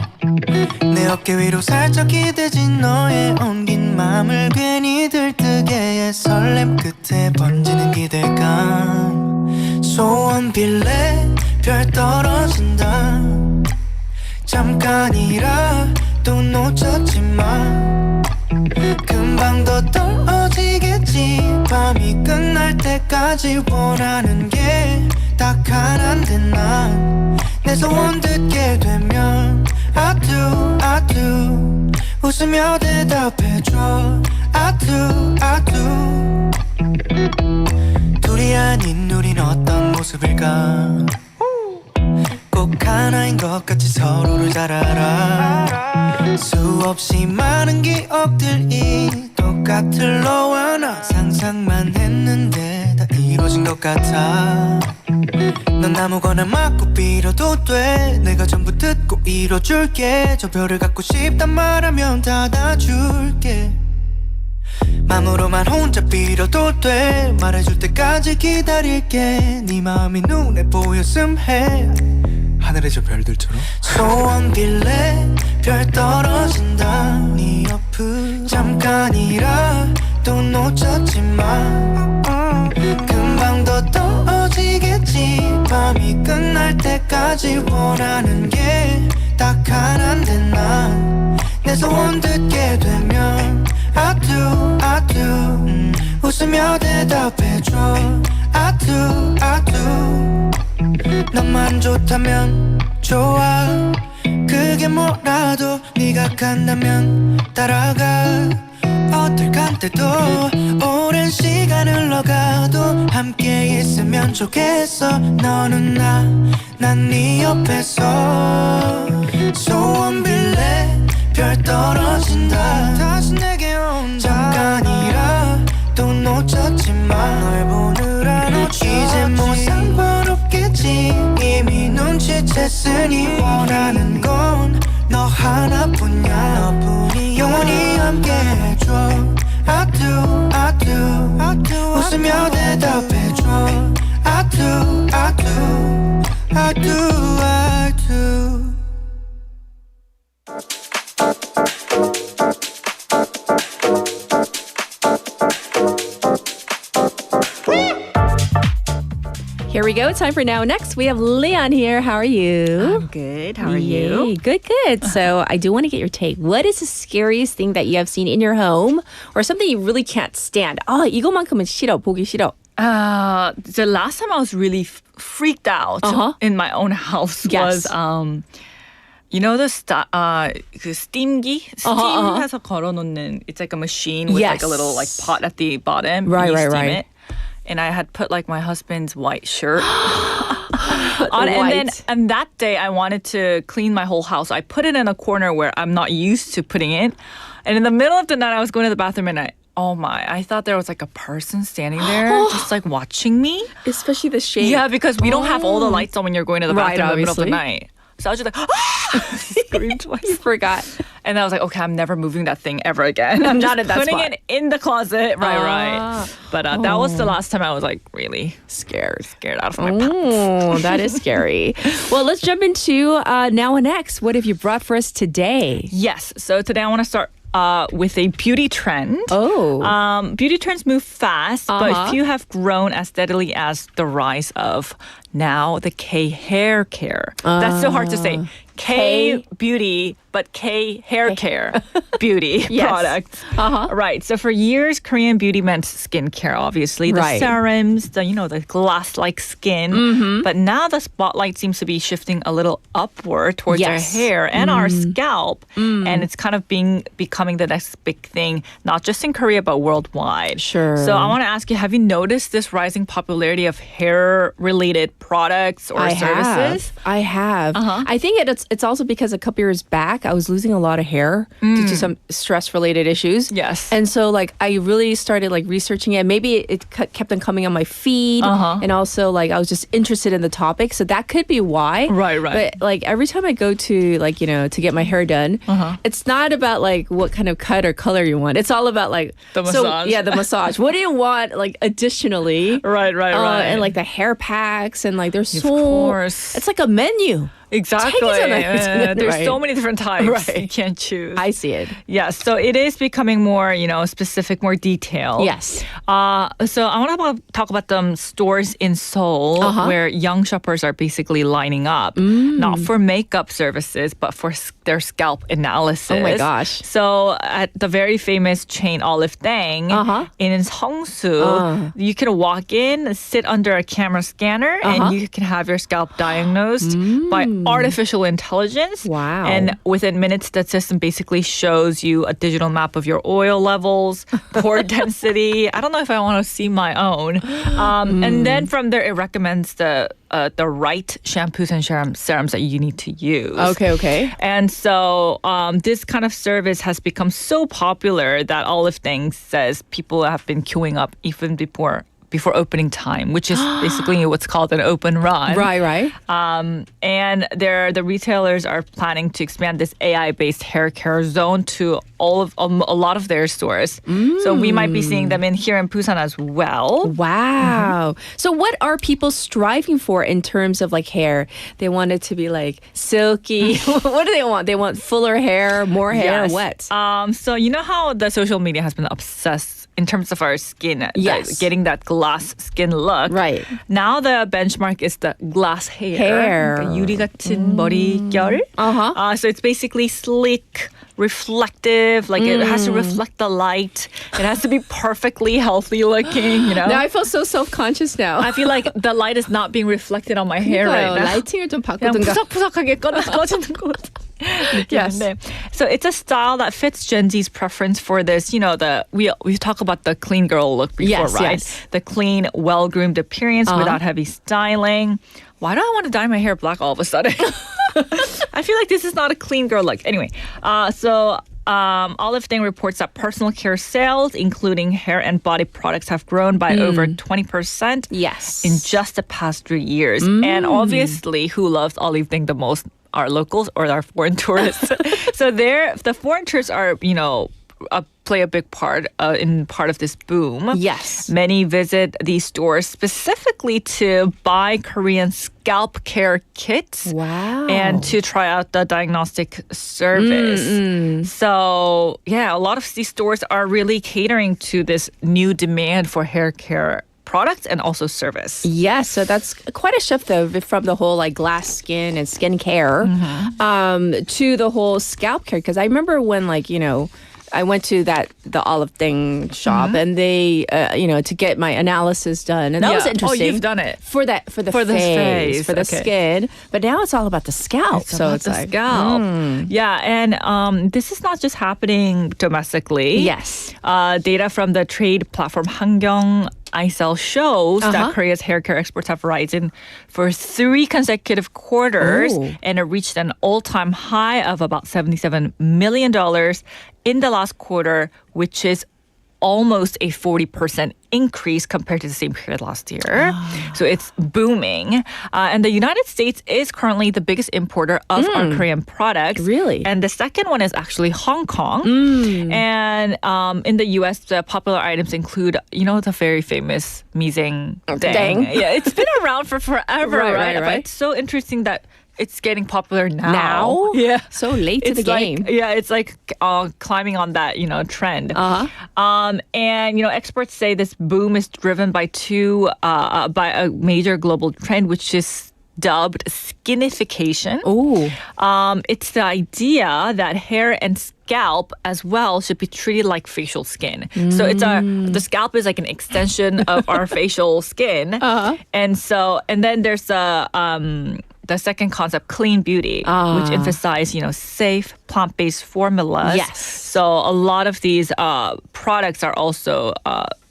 내 어깨 위로 살짝 기대진 너의 엉긴 맘을 괜히 들뜨게 해 설렘 끝에 번지는 기대감 소원 빌래 별 떨어진다 잠깐이라도 놓쳤지 마 금방 더 떨어지겠지 밤이 끝날 때까지 원하는 게 딱 하나인데 난 내 소원 듣게 되면 I do 웃으며 대답해줘 I do 둘이 아닌 우린 어떤 모습일까 꼭 하나인 것 같이 서로를 잘 알아 수없이 많은 기억들이 똑같을 너와 나 상상만 했는데 다 이루어진 것 같아 넌 아무거나 맞고 빌어도 돼 내가 전부 듣고 이뤄줄게 저 별을 갖고 싶단 말하면 닫아줄게 맘으로만 혼자 빌어도 돼 말해줄 때까지 기다릴게 네 마음이 눈에 보였음 해 하늘의 저 별들처럼 소원 빌래 별 떨어진다 네 옆을 잠깐이라도 놓쳤지 마 금방 더 떨어지겠지 밤이 끝날 때까지 원하는 게 딱 하나인데 난 내 소원 듣게 되면 I do 웃으며 대답해줘 I do 너만 좋다면 좋아 그게 뭐라도 네가 간다면 따라가 어떨 간때도 오랜 시간 흘러가도 함께 있으면 좋겠어 너는 난 네 옆에서 소원 빌래 별 떨어진다 다시 내게 온다 잠깐이라도 놓쳤지 마 널 보느라 놓쳤지 이제 뭐 상관없겠지 이미 눈치챘으니 원하는 건 너 하나뿐이야 너뿐이 영원히 함께 해줘 I do 웃으며 대답해줘 I do Here we go. Time for Now Next. We have Lian here. How are you? I'm good. How are you? Yay. Good. So I do want to get your take. What is the scariest thing that you have seen in your home or something you really can't stand? 이거만큼은 싫어. 보기 싫어. The last time I was really freaked out in my own house was you know the 그 steam기? steam해서 걸어놓는 it's like a machine with like a little like pot at the bottom. Right. It. And I had put like my husband's white shirt on and that day I wanted to clean my whole house. I put it in a corner where I'm not used to putting it. And in the middle of the night I was going to the bathroom and I thought there was like a person standing there just like watching me. Especially the shape. Yeah, because we don't have all the lights on when you're going to the bathroom in the middle of the night. So I was just like, screamed twice. You forgot. And I was like, okay, I'm never moving that thing ever again. I'm just not at that putting spot. it in the closet. Right. But that was the last time I was like really scared out of my pants. Oh, that is scary. Well, let's jump into Now and Next. What have you brought for us today? Yes. So today I want to start with a beauty trend. Beauty trends move fast, but few have grown as steadily as the rise of now the K hair care. That's so hard to say. K beauty, but K hair care beauty products. Right. So for years, Korean beauty meant skincare, obviously. The serums, the glass-like skin. But now the spotlight seems to be shifting a little upward towards our hair and our scalp. And it's kind of becoming the next big thing, not just in Korea, but worldwide. Sure. So I want to ask you, have you noticed this rising popularity of hair-related products or services? I have. I think it's also because a couple years back, I was losing a lot of hair due to some stress-related issues. Yes. And so, I really started, researching it. Maybe it kept on coming on my feed. And also, I was just interested in the topic. So that could be why. Right. But, every time I go to, to get my hair done, it's not about, what kind of cut or color you want. It's all about, the massage. Yeah, the massage. What do you want, additionally? Right. And, the hair packs. And, there's Of so... course. It's like a menu. Exactly. There's so many different types. Right. You can't choose. I see it. Yes. So it is becoming more, specific, more detailed. Yes. So I want to talk about the stores in Seoul where young shoppers are basically lining up, not for makeup services, but for their scalp analysis. Oh my gosh. So at the very famous chain Olive Dang in Seongsu, you can walk in, sit under a camera scanner, and you can have your scalp diagnosed by artificial intelligence. Wow. And within minutes, that system basically shows you a digital map of your oil levels, pore density. I don't know if I want to see my own. And then from there, it recommends the right shampoos and serums that you need to use. Okay. And so this kind of service has become so popular that Olive Dang says people have been queuing up even before opening time, which is basically what's called an open run. Right. And the retailers are planning to expand this AI-based hair care zone to a lot of their stores. So we might be seeing them here in Busan as well. Wow. So what are people striving for in terms of hair? They want it to be silky. What do they want? They want fuller hair, more hair, Yes. what? So you know how the social media has been obsessed in terms of our skin, Yes. getting that glass skin look. Right. Now the benchmark is the glass hair. 그러니까 유리 같은 머릿결. So it's basically sleek, reflective, it has to reflect the light. It has to be perfectly healthy looking, Now I feel so self-conscious now. I feel like the light is not being reflected on my hair right now. 라이팅을 좀 그냥 바꾸든가. 푸석푸석하게 꺼지는 것 같아. Yes. So it's a style that fits Gen Z's preference for this, we talk about the clean girl look before, Yes, right? yes. The clean, well-groomed appearance without heavy styling. Why do I want to dye my hair black all of a sudden? I feel like this is not a clean girl look. Anyway, Olive Dang reports that personal care sales, including hair and body products, have grown by over 20% Yes. in just the past 3 years. And obviously, who loves Olive Dang the most? Our locals or our foreign tourists. So the foreign tourists are, play a big part in part of this boom. Yes. Many visit these stores specifically to buy Korean scalp care kits. Wow. And to try out the diagnostic service. So, a lot of these stores are really catering to this new demand for hair care products and also service. Yes, so that's quite a shift though from the whole glass skin and skin care to the whole scalp care. Because I remember when I went to the Olive Dang shop and they, to get my analysis done. And that was interesting. Oh, you've done it. For the face, for the skin. But now it's all about the scalp. It's the scalp. Yeah, and this is not just happening domestically. Yes. Data from the trade platform Hangyong iSell shows that Korea's hair care exports have risen for 3 consecutive quarters and it reached an all-time high of about $77 million in the last quarter, which is almost a 40% increase compared to the same period last year. So it's booming. And the United States is currently the biggest importer of our Korean products. Really? And the second one is actually Hong Kong. And in the US, the popular items include, the very famous Miseng Dang. Dang. Yeah, it's been around for forever, right? Right. But it's so interesting that it's getting popular now. Now? Yeah. So late to the game. It's like climbing on that, trend. And, experts say this boom is driven by by a major global trend, which is dubbed skinification. Oh. It's the idea that hair and scalp as well should be treated like facial skin. So the scalp is like an extension of our facial skin. And then there's the second concept, clean beauty, which emphasize, safe plant-based formulas. Yes. So a lot of these products are also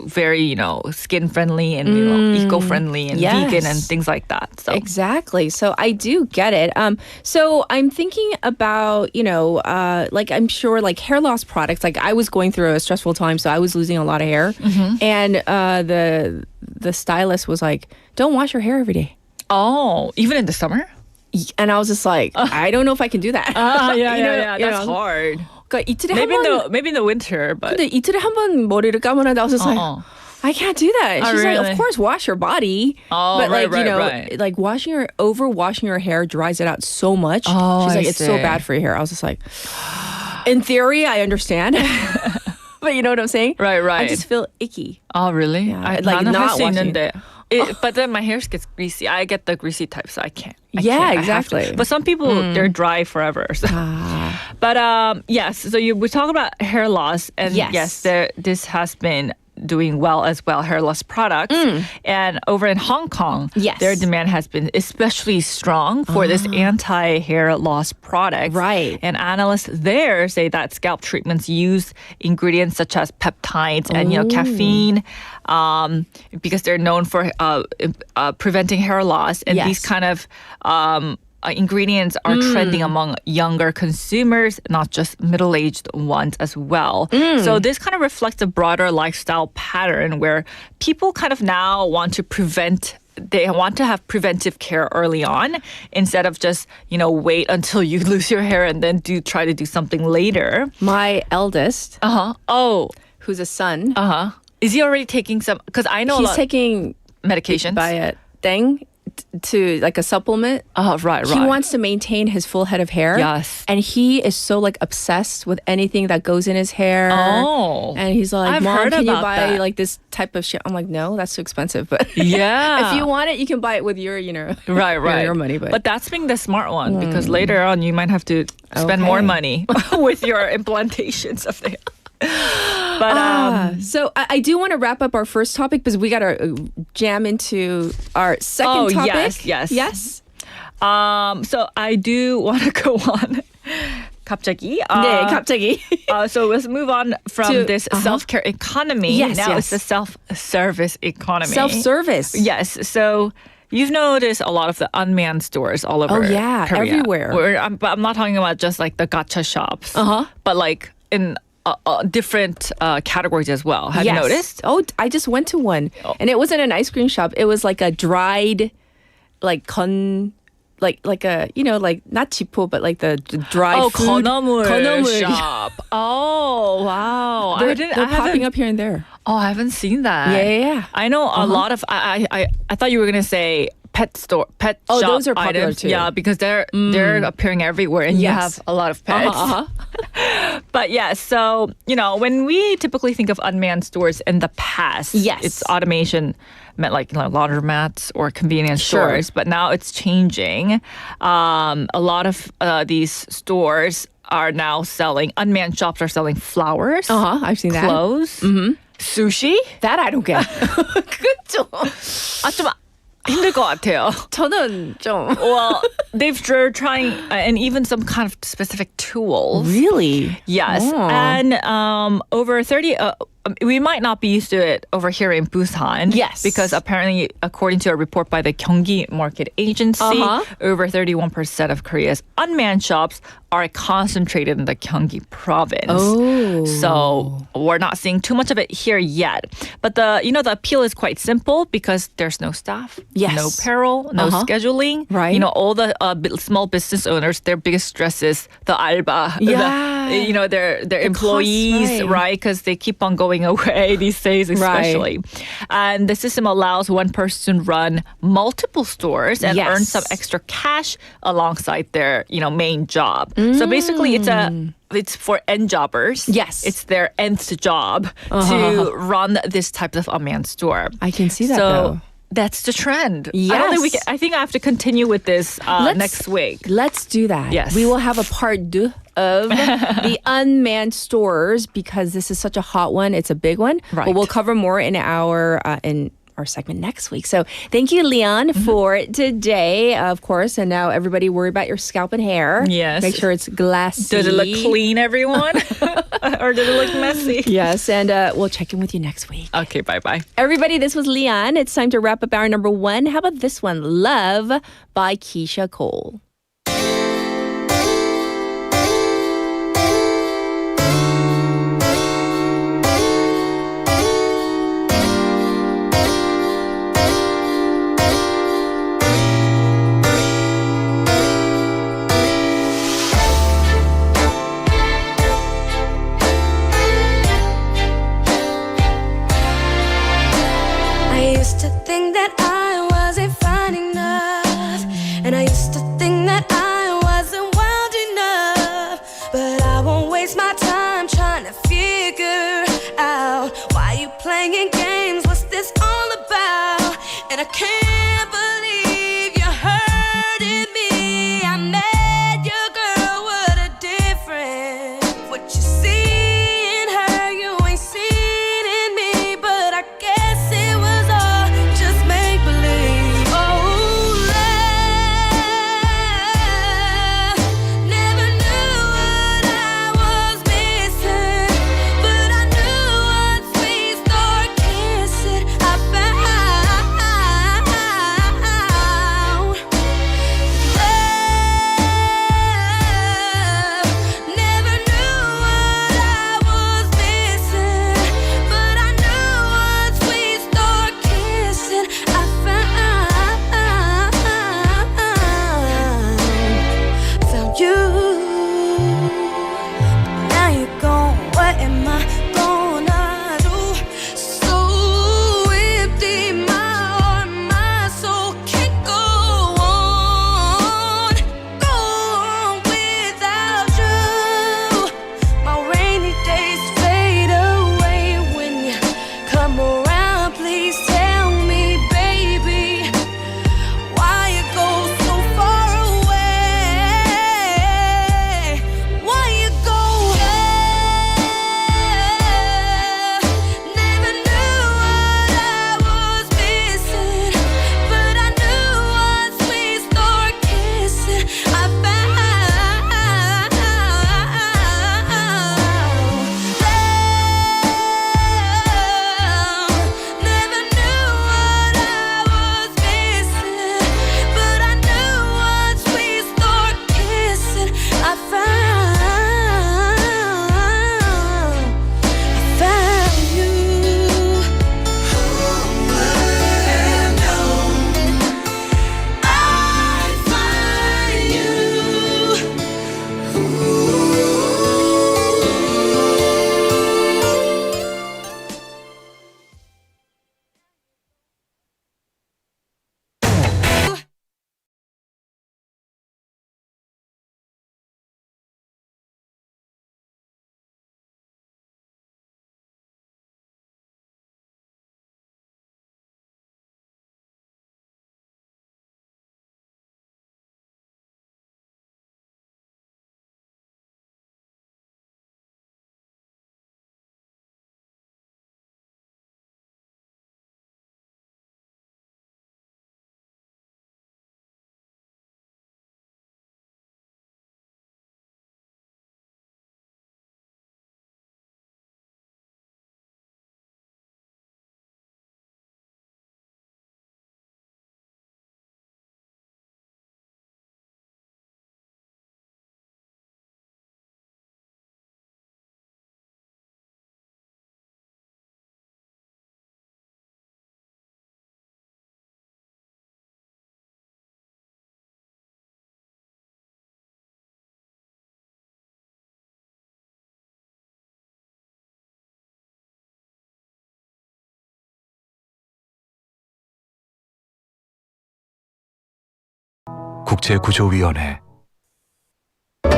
very, skin-friendly and eco-friendly and vegan and things like that. So Exactly. So I do get it. So I'm thinking about, I'm sure like hair loss products. Like I was going through a stressful time, so I was losing a lot of hair. And the stylist was like, "Don't wash your hair every day." Oh, even in the summer? And I was just like, I don't know if I can do that. That's hard. 그러니까 이틀에 Maybe in the winter, but 근데 이틀에 한 번 머리를 감았는데 I was just like, I can't do that. And Oh, she's like, really? of course, wash your body. Oh, but like, right. like overwashing your hair dries it out so much. Oh, she's like, I it's so see. bad for your hair. I was just like, in theory, I understand. But you know what I'm saying? Right. I just feel icky. Oh, really? Yeah, like not washing. But then my hair gets greasy. I get the greasy type, so I can't. I have exactly. to. But some people, they're dry forever. So. But yes, so we talk about hair loss. And yes this has been doing well as well, hair loss products. And over in Hong Kong, their demand has been especially strong for this anti-hair loss product. Right. And analysts there say that scalp treatments use ingredients such as peptides and caffeine because they're known for preventing hair loss. And these kind of ingredients are trending among younger consumers, not just middle-aged ones as well. So this kind of reflects a broader lifestyle pattern where people kind of now want to they want to have preventive care early on instead of just, wait until you lose your hair and then try to do something later. My eldest, who's a son, is he already taking some? Because I know he's taking medications by a thing to like a supplement. Right. He wants to maintain his full head of hair. Yes. And he is so like obsessed with anything that goes in his hair. Oh. And he's like, I've Mom, heard can you about buy that. like this type of shit? I'm like, no, that's too expensive. But yeah. if you want it, you can buy it with your, right. your money. But that's being the smart one because later on you might have to spend more money with your implantations of the hair. But so I do want to wrap up our first topic because we got to jam into our second topic. Yes. So I do want to go on. 갑자기. 네, 갑자기. So let's move on from this self-care economy. Yes, now it's the self-service economy. Self-service. Yes. So you've noticed a lot of the unmanned stores all over Korea. Everywhere. But I'm not talking about just like the gacha shops, but like in different categories as well. Have you noticed? Oh, I just went to one, and it wasn't an ice cream shop. It was like a dried, like like a like not chipo, but like the dried food. 건어물 shop. Oh wow! They're popping up here and there. Oh, I haven't seen that. Yeah. I know a lot of. I thought you were gonna say pet shop. Those are popular items. too. Yeah, because they're appearing everywhere, and you have a lot of pets. But yeah, so when we typically think of unmanned stores in the past, it's automation meant like laundromats or convenience stores, but now it's changing. A lot of these stores are now selling. Unmanned shops are selling flowers. I've seen that. Clothes. Sushi. That I don't get. 그쵸? 좀 힘들 것 같아요. 저는 좀. Well, they're trying, and even some kind of specific tools. Really? Yes. And over 30, we might not be used to it over here in Busan. Yes. Because apparently, according to a report by the Gyeonggi Market Agency, over 31% of Korea's unmanned shops are concentrated in the Gyeonggi province. Oh. So we're not seeing too much of it here yet. But the appeal is quite simple because there's no staff, Yes. no payroll, no scheduling. Right. All the small business owners, their biggest stress is the alba. Yeah. Their employees, costs, right? Because they keep on going away these days, especially. And the system allows one person to run multiple stores and earn some extra cash alongside their, main job. So basically, it's for end jobbers. Yes. It's their nth job to run this type of unmanned store. I can see that, so, though. That's the trend. Yes. I think I have to continue with this next week. Let's do that. Yes. We will have a part 2 of the unmanned stores because this is such a hot one. It's a big one. Right. But we'll cover more in our segment next week. So thank you, Lian, for today, of course. And now everybody worry about your scalp and hair. Yes. Make sure it's glassy. Did it look clean, everyone? Or did it look messy? Yes, and we'll check in with you next week. Okay, bye-bye. Everybody, this was Lian. It's time to wrap up hour number 1. How about this one? Love by Keisha Cole. I used to think that I wasn't fine enough, and I used to think that I wasn't wild enough. But I won't waste my time trying to figure out why you playing games. What's this all about? And I can't believe you're hurting me. I met your girl, what a difference. What you see in her, you ain't seen in me. But I guess it was all just make believe. Oh, love, never knew what I was missing, but I knew once we start kissing, I found 국제구조위원회.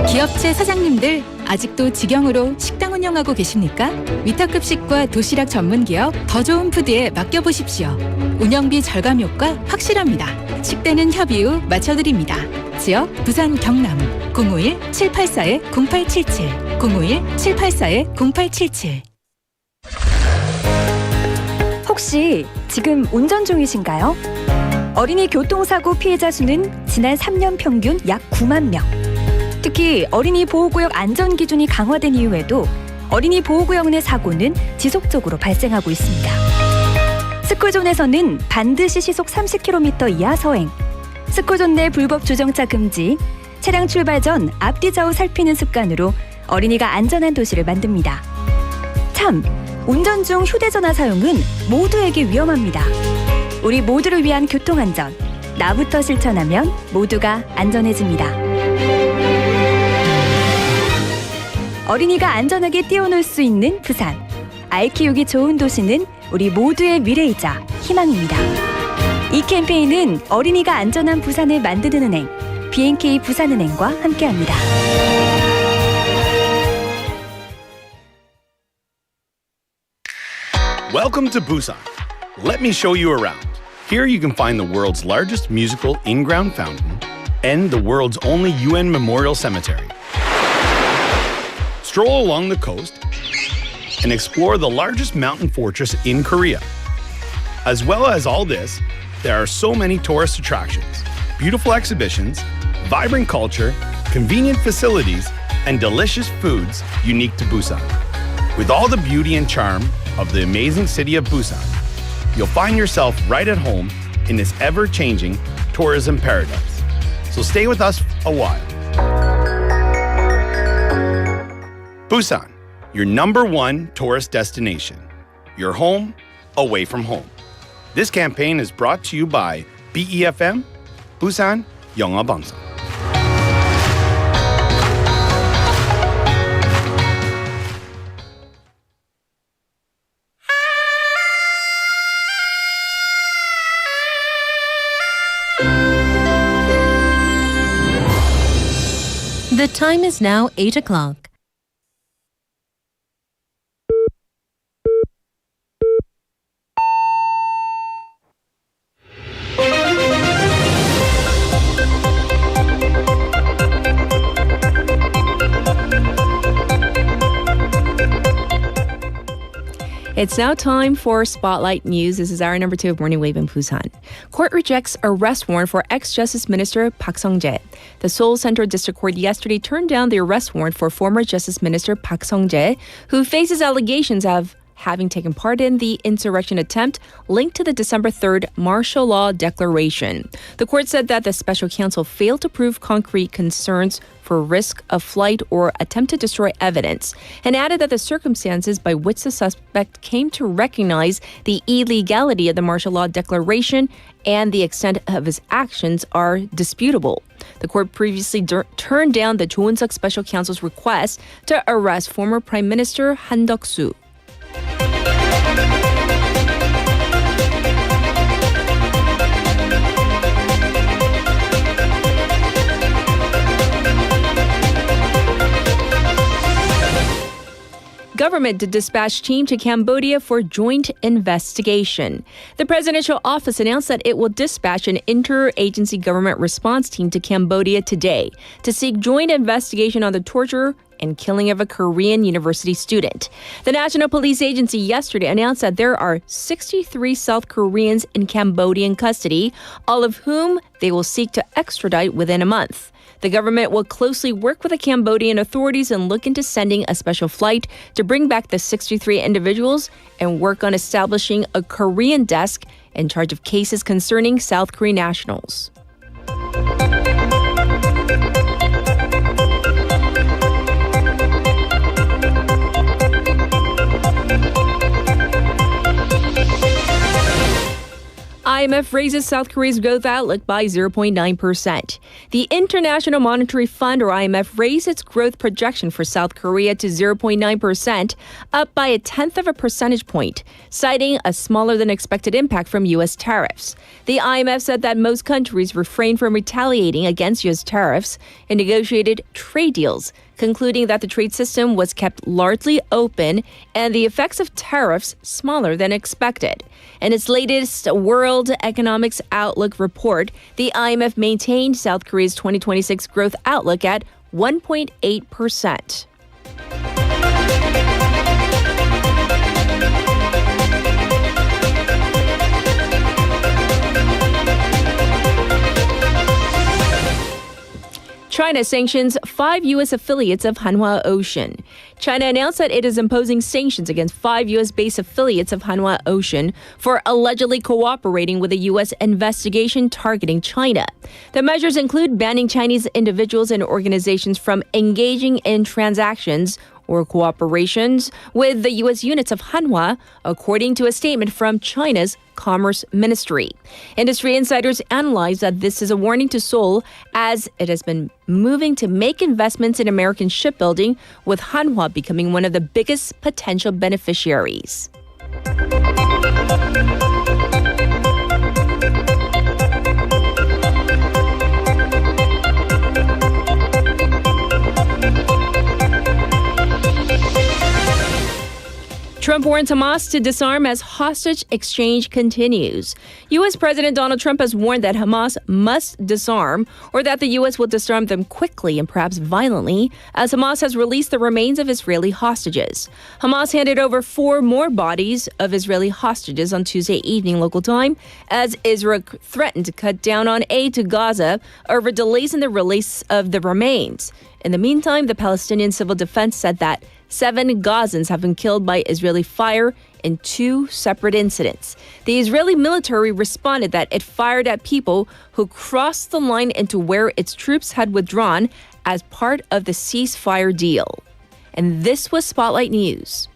기업체 사장님들 아직도 직영으로 식당 운영하고 계십니까? 위탁급식과 도시락 전문기업 더 좋은 푸드에 맡겨보십시오. 운영비 절감 효과 확실합니다. 식대는 협의 후 맞춰드립니다. 지역 부산 경남 051-784-0877 051-784-0877. 혹시 지금 운전 중이신가요? 어린이 교통사고 피해자 수는 지난 3년 평균 약 9만 명. 특히 어린이 보호구역 안전 기준이 강화된 이후에도 어린이 보호구역 내 사고는 지속적으로 발생하고 있습니다. 스쿨존에서는 반드시 시속 30km 이하 서행, 스쿨존 내 불법 주정차 금지, 차량 출발 전 앞뒤 좌우 살피는 습관으로 어린이가 안전한 도시를 만듭니다. 참, 운전 중 휴대전화 사용은 모두에게 위험합니다. 우리 모두를 위한 교통안전, 나부터 실천하면 모두가 안전해집니다. 어린이가 안전하게 뛰어놀 수 있는 부산. 아이 키우기 좋은 도시는 우리 모두의 미래이자 희망입니다. 이 캠페인은 어린이가 안전한 부산을 만드는 은행, B&K 부산은행과 함께합니다. Welcome to Busan. Let me show you around. Here you can find the world's largest musical in-ground fountain and the world's only UN memorial cemetery. Stroll along the coast and explore the largest mountain fortress in Korea. As well as all this, there are so many tourist attractions, beautiful exhibitions, vibrant culture, convenient facilities, and delicious foods unique to Busan. With all the beauty and charm of the amazing city of Busan, you'll find yourself right at home in this ever-changing tourism paradise. So stay with us a while. Busan, your #1 tourist destination. Your home, away from home. This campaign is brought to you by BEFM, Busan 영어방송. The time is now 8 o'clock. It's now time for Spotlight News. This is our number 2 of Morning Wave in Busan. Court rejects arrest warrant for ex-Justice Minister Park Sung-jae. The Seoul Central District Court yesterday turned down the arrest warrant for former Justice Minister Park Sung-jae, who faces allegations of having taken part in the insurrection attempt linked to the December 3rd martial law declaration. The court said that the special counsel failed to prove concrete concerns for risk of flight or attempt to destroy evidence, and added that the circumstances by which the suspect came to recognize the illegality of the martial law declaration and the extent of his actions are disputable. The court previously turned down the Jo Eun-suk special counsel's request to arrest former Prime Minister Han Duck-soo. Government to dispatch team to Cambodia for joint investigation. The presidential office announced that it will dispatch an interagency government response team to Cambodia today to seek joint investigation on the torture and killing of a Korean university student. The National Police Agency yesterday announced that there are 63 South Koreans in Cambodian custody, all of whom they will seek to extradite within a month. The government will closely work with the Cambodian authorities and look into sending a special flight to bring back the 63 individuals and work on establishing a Korean desk in charge of cases concerning South Korean nationals. IMF raises South Korea's growth outlook by 0.9%. The International Monetary Fund, or IMF, raised its growth projection for South Korea to 0.9%, up by a tenth of a percentage point, citing a smaller than expected impact from U.S. tariffs. The IMF said that most countries refrained from retaliating against U.S. tariffs and negotiated trade deals, concluding that the trade system was kept largely open and the effects of tariffs smaller than expected. In its latest World Economics Outlook report, the IMF maintained South Korea's 2026 growth outlook at 1.8%. China sanctions 5 U.S. affiliates of Hanwha Ocean. China announced that it is imposing sanctions against 5 U.S.-based affiliates of Hanwha Ocean for allegedly cooperating with a U.S. investigation targeting China. The measures include banning Chinese individuals and organizations from engaging in transactions or cooperations with the U.S. units of Hanwha, according to a statement from China's Commerce Ministry. Industry insiders analyze that this is a warning to Seoul as it has been moving to make investments in American shipbuilding, with Hanwha becoming one of the biggest potential beneficiaries. Trump warns Hamas to disarm as hostage exchange continues. U.S. President Donald Trump has warned that Hamas must disarm, or that the U.S. will disarm them quickly and perhaps violently, as Hamas has released the remains of Israeli hostages. Hamas handed over 4 more bodies of Israeli hostages on Tuesday evening local time, as Israel threatened to cut down on aid to Gaza over delays in the release of the remains. In the meantime, the Palestinian Civil Defense said that 7 Gazans have been killed by Israeli fire in 2 separate incidents. The Israeli military responded that it fired at people who crossed the line into where its troops had withdrawn as part of the ceasefire deal. And this was Spotlight News.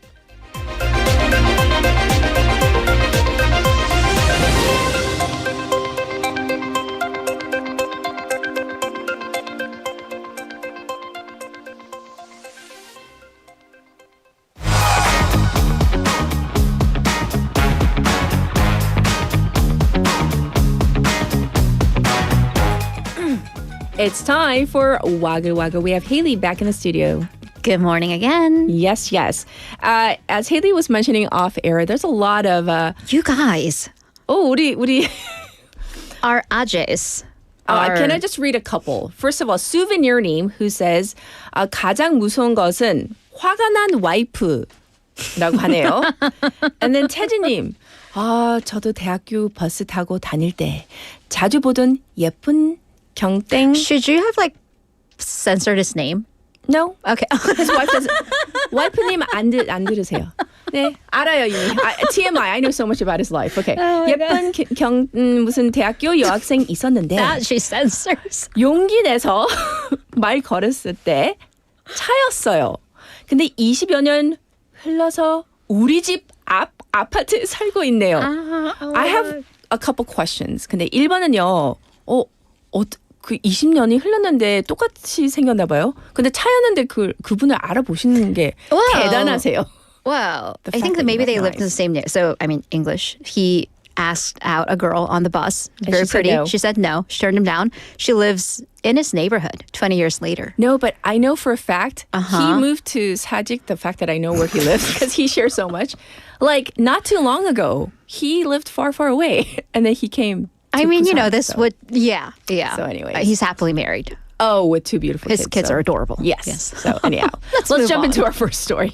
It's time for Wa글와글. We have Haley back in the studio. Good morning again. Yes. As Haley was mentioning off air, there's a lot of you guys. Oh, 우리 our ajes. Can I just read a couple? First of all, Souvenir님, who says 가장 무서운 것은 화가 난 와이프라고 하네요. And then 태진님, 저도 대학교 버스 타고 다닐 때 자주 보던 예쁜 경땡. Should you have censored his name? No. Okay. His wife doesn't. 와이프님 안 들으세요. 네, 알아요 이미. TMI. I know so much about his life. Okay. 예쁜 무슨 대학교 여학생 있었는데. That she censors. 용기 내서 말 걸었을 때 차였어요. 근데 20여 년 흘러서 우리 집 앞 아파트에 살고 있네요. I have a couple questions. 근데 1번은요. 그 20년이 흘렀는데 똑같이 생겼나 봐요. 근데 차였는데 그분을 알아보시는 게 대단하세요. Well, I think that maybe they lived in the same neighborhood. So, I mean, English. He asked out a girl on the bus. Very pretty. No. She said no. She turned him down. She lives in his neighborhood 20 years later. No, but I know for a fact he moved to Sajik, the fact that I know where he lives because he shares so much. Not too long ago, he lived far, far away. And then he came I mean, Busan, this would, yeah. So anyways. He's happily married. Oh, with 2 beautiful kids. His kids are adorable. Yes. So anyhow, let's jump into our first story.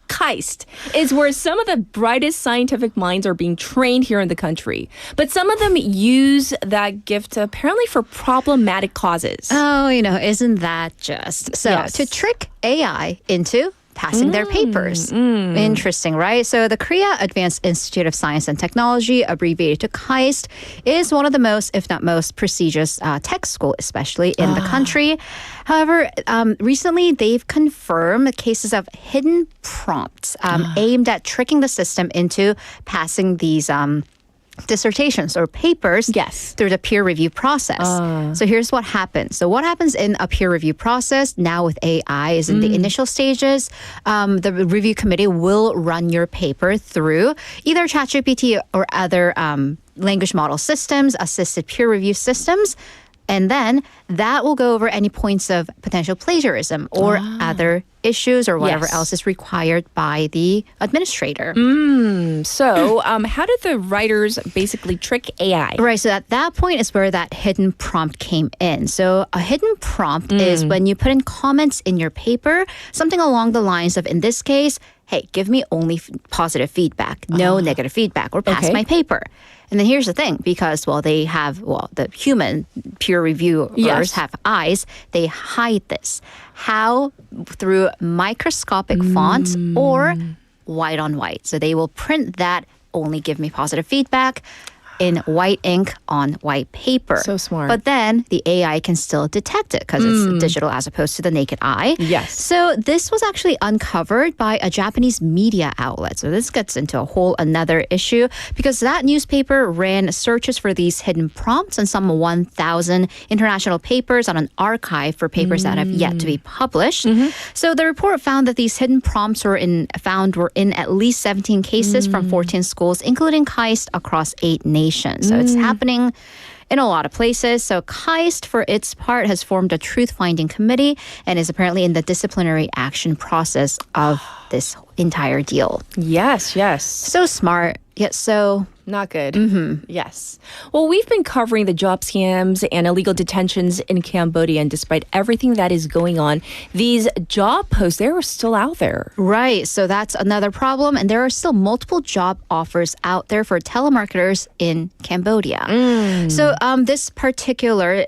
KAIST is where some of the brightest scientific minds are being trained here in the country. But some of them use that gift apparently for problematic causes. Oh, isn't that just? So to trick AI into passing their papers. Interesting, right? So the Korea Advanced Institute of Science and Technology, abbreviated to KAIST, is one of the most, if not most, prestigious tech school, especially in the country. However, recently they've confirmed cases of hidden prompts aimed at tricking the system into passing these dissertations or papers through the peer review process. So here's what happens. So what happens in a peer review process now with AI is in the initial stages, the review committee will run your paper through either ChatGPT or other language model systems, assisted peer review systems. And then that will go over any points of potential plagiarism or other issues or whatever else is required by the administrator. So how did the writers basically trick AI? Right, so at that point is where that hidden prompt came in. So a hidden prompt is when you put in comments in your paper, something along the lines of, in this case, hey, give me only positive feedback, no negative feedback, or pass my paper. And then here's the thing, because, they have, the human peer reviewers have eyes, they hide this. How? Through microscopic fonts or white on white. So they will print that, only give me positive feedback, in white ink on white paper. So smart. But then the AI can still detect it because it's digital as opposed to the naked eye. Yes. So this was actually uncovered by a Japanese media outlet. So this gets into a whole another issue because that newspaper ran searches for these hidden prompts on some 1,000 international papers on an archive for papers that have yet to be published. So the report found that these hidden prompts were in at least 17 cases from 14 schools, including KAIST, across 8 nations. So it's happening in a lot of places. So KAIST, for its part, has formed a truth-finding committee and is apparently in the disciplinary action process of this entire deal. Yes. So smart, yet so not good. Yes. Well, we've been covering the job scams and illegal detentions in Cambodia, and despite everything that is going on, these job posts, they are still out there. Right. So that's another problem. And there are still multiple job offers out there for telemarketers in Cambodia. So this particular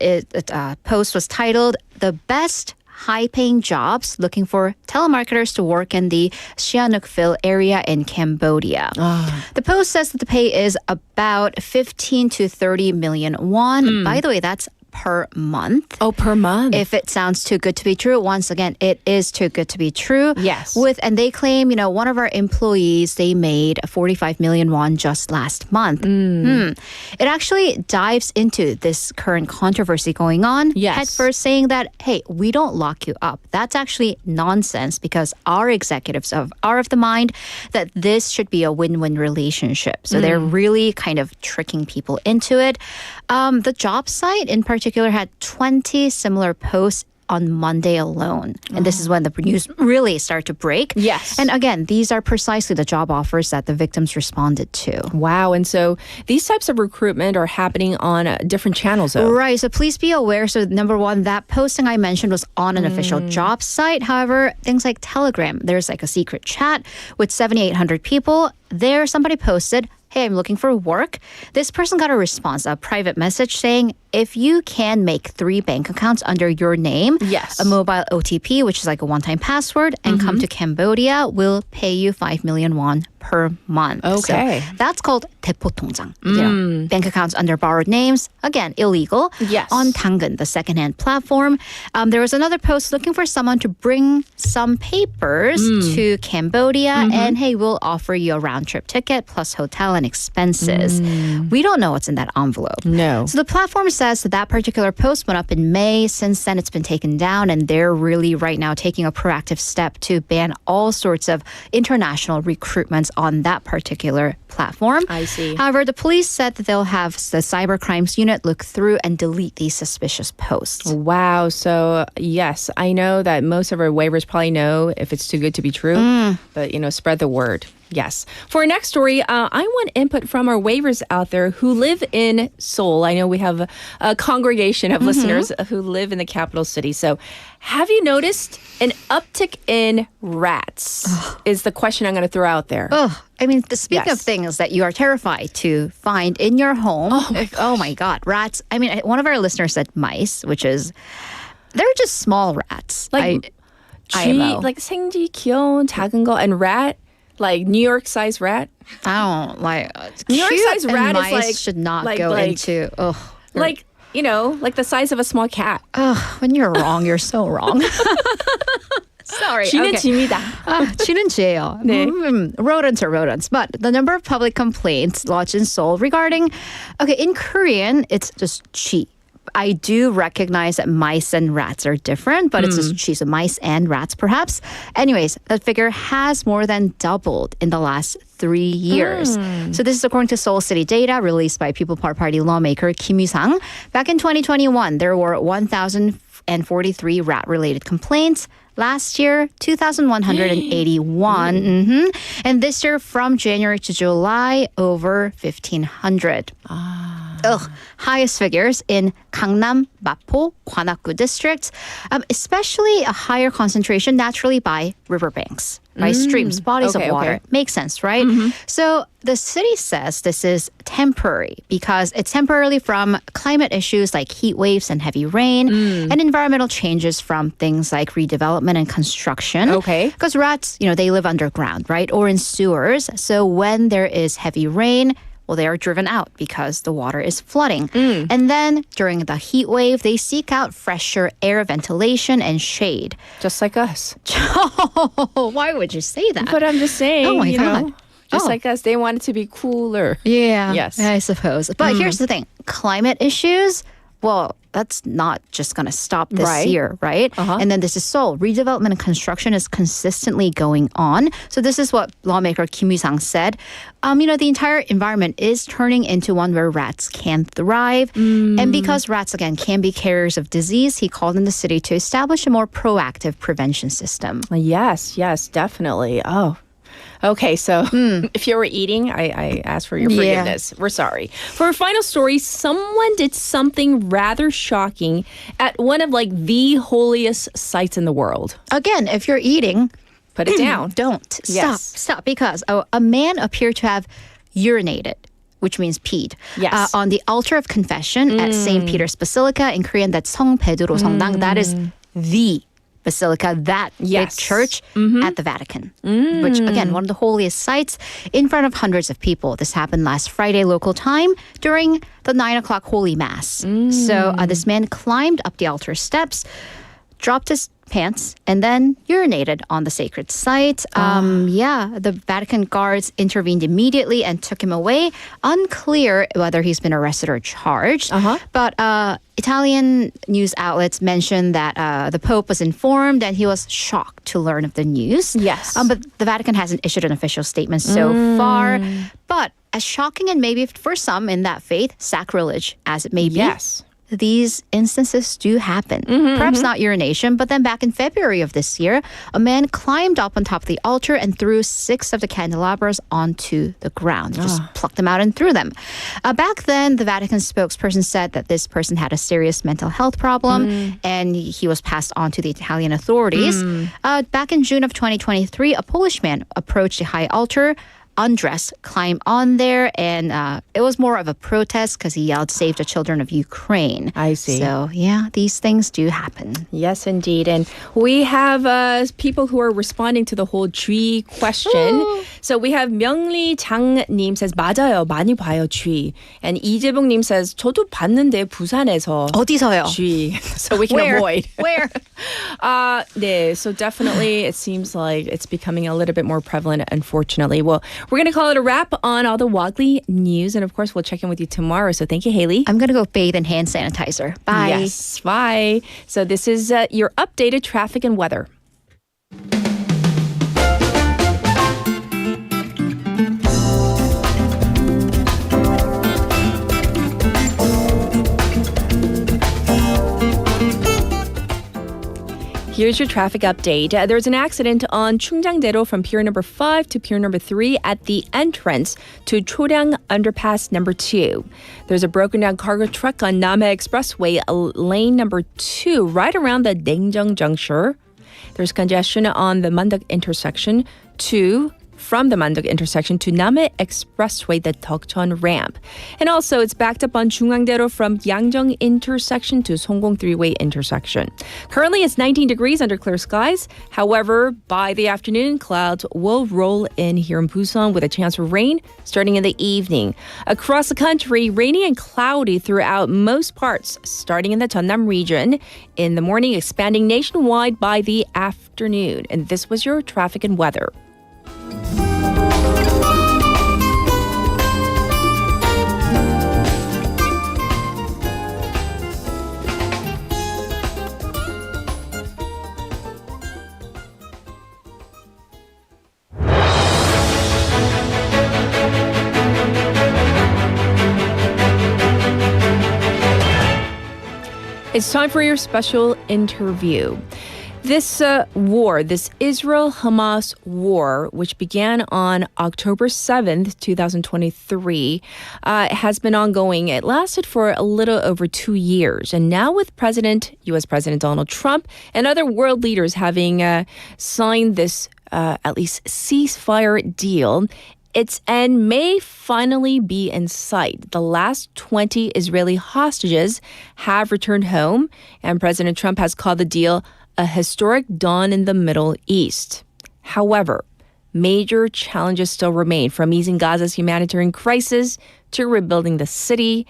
post was titled, "The Best High-Paying Jobs Looking for Telemarketers to Work in the Sihanoukville area in Cambodia." The post says that the pay is about 15 to 30 million won. By the way, that's per month. Oh, per month. If it sounds too good to be true, once again, it is too good to be true. Yes. And they claim, one of our employees, they made 45 million won just last month. It actually dives into this current controversy going on. Yes. At first saying that, hey, we don't lock you up. That's actually nonsense because our executives are of the mind that this should be a win-win relationship. So they're really kind of tricking people into it. The job site in particular had 20 similar posts on Monday alone. And this is when the news really started to break. Yes. And again, these are precisely the job offers that the victims responded to. Wow. And so these types of recruitment are happening on different channels, though. Right. So please be aware. So number one, that posting I mentioned was on an official job site. However, things like Telegram, there's like a secret chat with 7,800 people. There, somebody posted, "Hey, I'm looking for work." This person got a response, a private message saying, if you can make 3 bank accounts under your name, a mobile OTP, which is like a one-time password, and come to Cambodia, we'll pay you 5 million won per month. Okay. So that's called 대포통장. Bank accounts under borrowed names. Again, illegal. Yes. On Tangan, the secondhand platform. There was another post looking for someone to bring some papers to Cambodia, and hey, we'll offer you a round-trip ticket plus hotel and expenses. We don't know what's in that envelope. No. So the platform says that particular post went up in May. Since then, it's been taken down, and they're really right now taking a proactive step to ban all sorts of international recruitments on that particular platform. I see. However, the police said that they'll have the cyber crimes unit look through and delete these suspicious posts. Wow. So, yes, I know that most of our waivers probably know if it's too good to be true, but, spread the word. Yes. For our next story, I want input from our waivers out there who live in Seoul. I know we have a congregation of listeners who live in the capital city. So have you noticed an uptick in rats is the question I'm going to throw out there. I mean, speaking of things that you are terrified to find in your home. Oh my God, rats. I mean, one of our listeners said mice, which is, they're just small rats. Like 생쥐 귀여운 작은 거, and rat, like New York size rat. I don't like New York size rat mice is like should not go into like like the size of a small cat. When you're wrong, you're so wrong. Sorry. 쥐는 okay. 쥐입니다. 쥐는 쥐예요. 네. Rodents are rodents. But the number of public complaints lodged in Seoul regarding, okay, in Korean, it's just 쥐. I do recognize that mice and rats are different, but it's just 쥐, so mice and rats perhaps. Anyways, that figure has more than doubled in the last 3 years. So this is according to Seoul City data released by People Power Party lawmaker Kim Yu-sang. Back in 2021, there were 1,043 rat-related complaints. Last year, 2,181. And this year, from January to July, over 1,500. Highest figures in Gangnam, Mapo, Gwanak-gu districts, especially a higher concentration naturally by riverbanks, right? Streams, bodies of water. Makes sense, right? So the city says this is temporary because it's temporarily from climate issues like heat waves and heavy rain and environmental changes from things like redevelopment and construction. Okay. Because rats, they live underground, right? Or in sewers. So when there is heavy rain, well, they are driven out because the water is flooding. And then during the heat wave, they seek out fresher air ventilation and shade. Just like us. Why would you say that? But I'm just saying, Oh my God. Just like us, they want it to be cooler. Yeah. Yes. I suppose. But here's the thing. Climate issues, well, that's not just going to stop this year, right? And then this is Seoul. Redevelopment and construction is consistently going on. So this is what lawmaker Kim Yu-sang said. The entire environment is turning into one where rats can thrive. And because rats, again, can be carriers of disease, he called on the city to establish a more proactive prevention system. Yes, definitely. Oh. Okay, so if you were eating, I ask for your forgiveness. We're sorry. For our final story, someone did something rather shocking at one of the holiest sites in the world. Again, if you're eating, put it down. Don't. Yes. Stop. Because a man appeared to have urinated, which means peed, on the altar of confession at St. Peter's Basilica. In Korean, that's 성베드로 성당. That is the basilica, that big church at the Vatican, which, again, one of the holiest sites in front of hundreds of people. This happened last Friday local time during the 9 o'clock Holy Mass. So this man climbed up the altar steps, dropped his pants, and then urinated on the sacred site. The Vatican guards intervened immediately and took him away. Unclear whether he's been arrested or charged. But Italian news outlets mentioned that the Pope was informed and he was shocked to learn of the news. Yes. But the Vatican hasn't issued an official statement so far. But as shocking and maybe for some in that faith, sacrilege as it may be. Yes. These instances do happen. Perhaps not urination, but then back in February of this year, a man climbed up on top of the altar and threw 6 of the candelabras onto the ground. Just plucked them out and threw them. Back then, the Vatican spokesperson said that this person had a serious mental health problem and he was passed on to the Italian authorities. Back in June of 2023, a Polish man approached the high altar, undressed, climbed on there, and it was more of a protest because he yelled, "Save the children of Ukraine." I see. So, these things do happen. Yes, indeed. And we have people who are responding to the whole 쥐 question. So we have 명리 장님 says, 맞아요. 많이 봐요, 쥐. And 이재봉님 says, 저도 봤는데 부산에서. 어디서요? 쥐. So we can avoid. Where? 네, so definitely it seems like it's becoming a little bit more prevalent, unfortunately. Well, we're going to call it a wrap on all the Woggly news. And of course, we'll check in with you tomorrow. So thank you, Haley. I'm going to go bathe in hand sanitizer. Bye. Yes, bye. So this is your updated traffic and weather. Here's your traffic update. There's an accident on 충장대로 from pier number 5 to pier number 3 at the entrance to Choryang Underpass number 2. There's a broken down cargo truck on Namhae Expressway, lane number 2, right around the Daenjeong juncture. There's congestion on the Mandak intersection 2 from the Mandok intersection to Namhae Expressway, the Deokjeon ramp. And also, it's backed up on 중앙대로 from Yangjong intersection to Songgong 3-way intersection. Currently, it's 19 degrees under clear skies. However, by the afternoon, clouds will roll in here in Busan with a chance for rain starting in the evening. Across the country, rainy and cloudy throughout most parts, starting in the Jeonnam region. In the morning, expanding nationwide by the afternoon. And this was your traffic and weather. It's time for your special interview. This war, this Israel-Hamas war, which began on October 7th, 2023, has been ongoing. It lasted for a little over 2 years. And now with U.S. President Donald Trump and other world leaders having signed this, at least, ceasefire deal, its end may finally be in sight. The last 20 Israeli hostages have returned home, and President Trump has called the deal a historic dawn in the Middle East. However, major challenges still remain, from easing Gaza's humanitarian crisis to rebuilding the city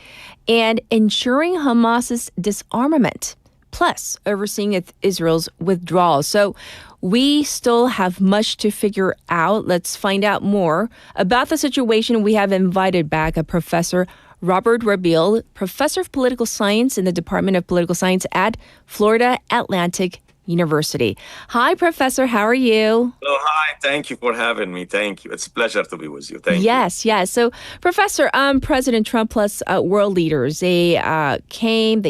and ensuring Hamas's disarmament, plus overseeing Israel's withdrawal. So we still have much to figure out. Let's find out more about the situation. We have invited back a Professor Robert Rabil, Professor of Political Science in the Department of Political Science at Florida Atlantic University. Hi, Professor. How are you? Hello, hi. Thank you for having me. Thank you. It's a pleasure to be with you. Thank you. Yes. So, Professor, President Trump plus world leaders, they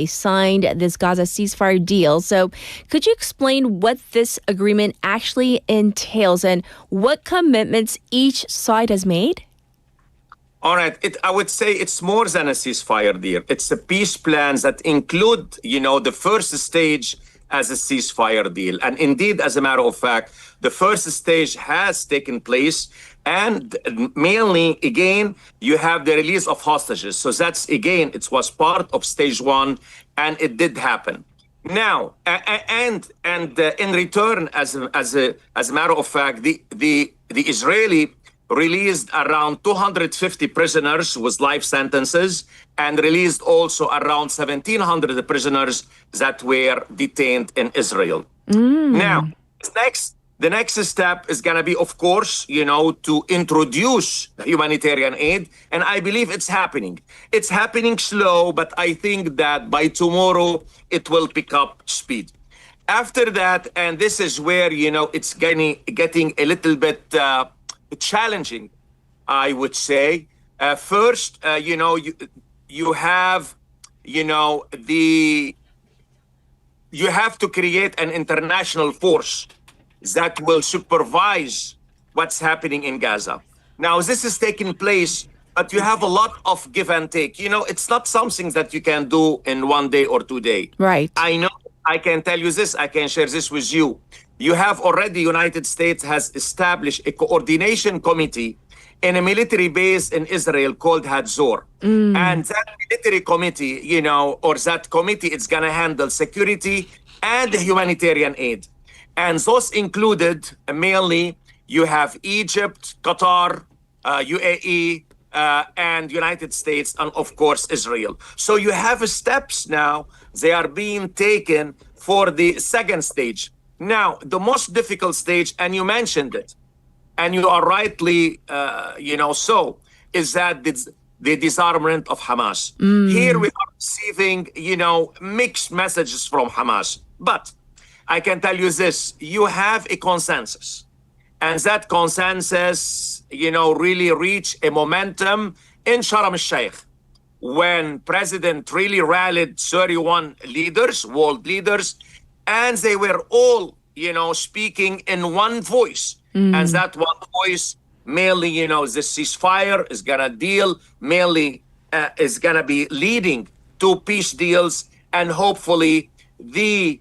signed this Gaza ceasefire deal. So, could you explain what this agreement actually entails and what commitments each side has made? All right. I would say it's more than a ceasefire deal. It's a peace plan that include, the first stage as a ceasefire deal. And indeed, as a matter of fact, the first stage has taken place. And mainly, again, you have the release of hostages. So that's, again, it was part of stage one, and it did happen. Now, and in return, as a matter of fact, the Israeli released around 250 prisoners with life sentences and released also around 1,700 prisoners that were detained in Israel. Now, the next step is going to be, of course, to introduce humanitarian aid. And I believe it's happening. It's happening slow, but I think that by tomorrow, it will pick up speed. After that, and this is where, it's getting a little bit challenging, I would say. First, you have to create an international force that will supervise what's happening in Gaza. Now, this is taking place, but you have a lot of give and take. It's not something that you can do in 1 day or 2 days. Right. I know. I can tell you this. I can share this with you. You have already, United States has established a coordination committee in a military base in Israel called Hadzor. And that military committee, or that committee, it's going to handle security and humanitarian aid. And those included, mainly, you have Egypt, Qatar, UAE, and United States, and of course, Israel. So you have steps now, they are being taken for the second stage. Now, the most difficult stage, and you mentioned it, and you are rightly, so, is that the disarmament of Hamas. Here we are receiving, mixed messages from Hamas. But I can tell you this, you have a consensus. And that consensus, really reached a momentum in Sharm el-Sheikh when President really rallied 31 leaders, world leaders, and they were all, speaking in one voice. And that one voice, mainly, the ceasefire is going to deal, mainly is going to be leading to peace deals and hopefully the,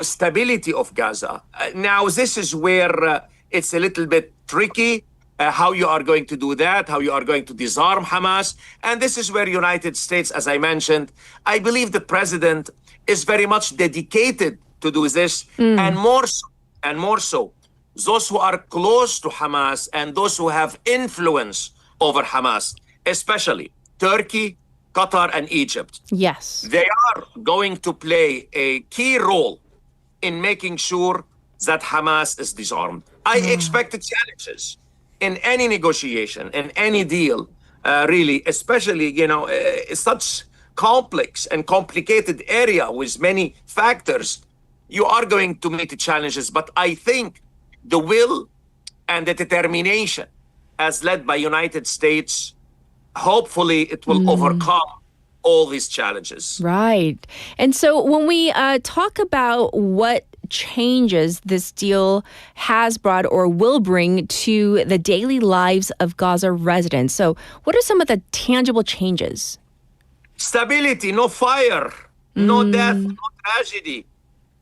stability of Gaza. Now, this is where it's a little bit tricky. How you are going to do that, how you are going to disarm Hamas. And this is where United States, as I mentioned, I believe the president is very much dedicated to do this, and more so, those who are close to Hamas and those who have influence over Hamas, especially Turkey, Qatar, and Egypt. Yes. They are going to play a key role in making sure that Hamas is disarmed. I expect challenges in any negotiation, in any deal, really, especially, such complex and complicated area with many factors, you are going to meet the challenges. But I think the will and the determination as led by United States, hopefully it will overcome all these challenges. Right. And so when we talk about what changes this deal has brought or will bring to the daily lives of Gaza residents, so what are some of the tangible changes? Stability, no fire, no death, no tragedy.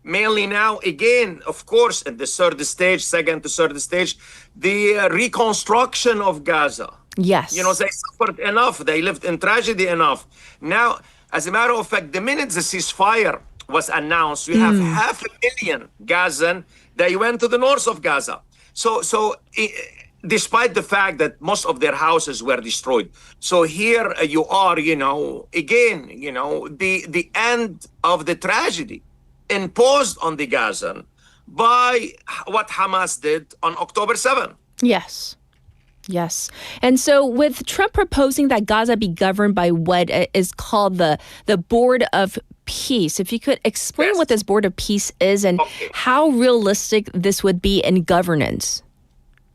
Mainly now, again, of course, in the second to third stage, the reconstruction of Gaza. Yes. They suffered enough. They lived in tragedy enough. Now, as a matter of fact, the minute the ceasefire was announced, we have 500,000 Gazan. They went to the north of Gaza. So despite the fact that most of their houses were destroyed. So here you are, again, the end of the tragedy imposed on the Gazan by what Hamas did on October 7th. Yes. Yes. And so with Trump proposing that Gaza be governed by what is called the Board of Peace, if you could explain what this Board of Peace is and how realistic this would be in governance.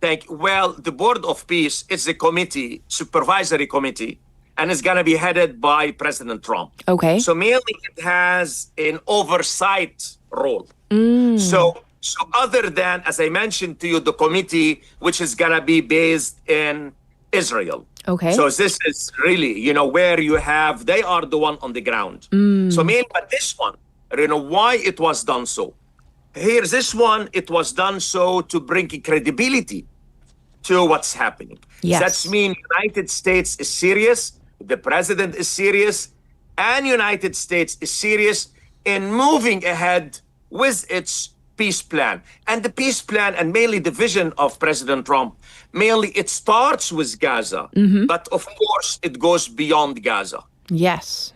Thank you. Well, the Board of Peace is a committee, supervisory committee, and it's going to be headed by President Trump. Okay. So mainly it has an oversight role. So other than, as I mentioned to you, the committee, which is going to be based in Israel. Okay. So this is really, where you have, they are the one on the ground. So mainly, but this one, why it was done so. Here's this one, it was done so to bring credibility to what's happening. Yes. That means United States is serious, the president is serious, and United States is serious in moving ahead with its peace plan. And the peace plan, and mainly the vision of President Trump, mainly it starts with Gaza, but of course it goes beyond Gaza. Yes.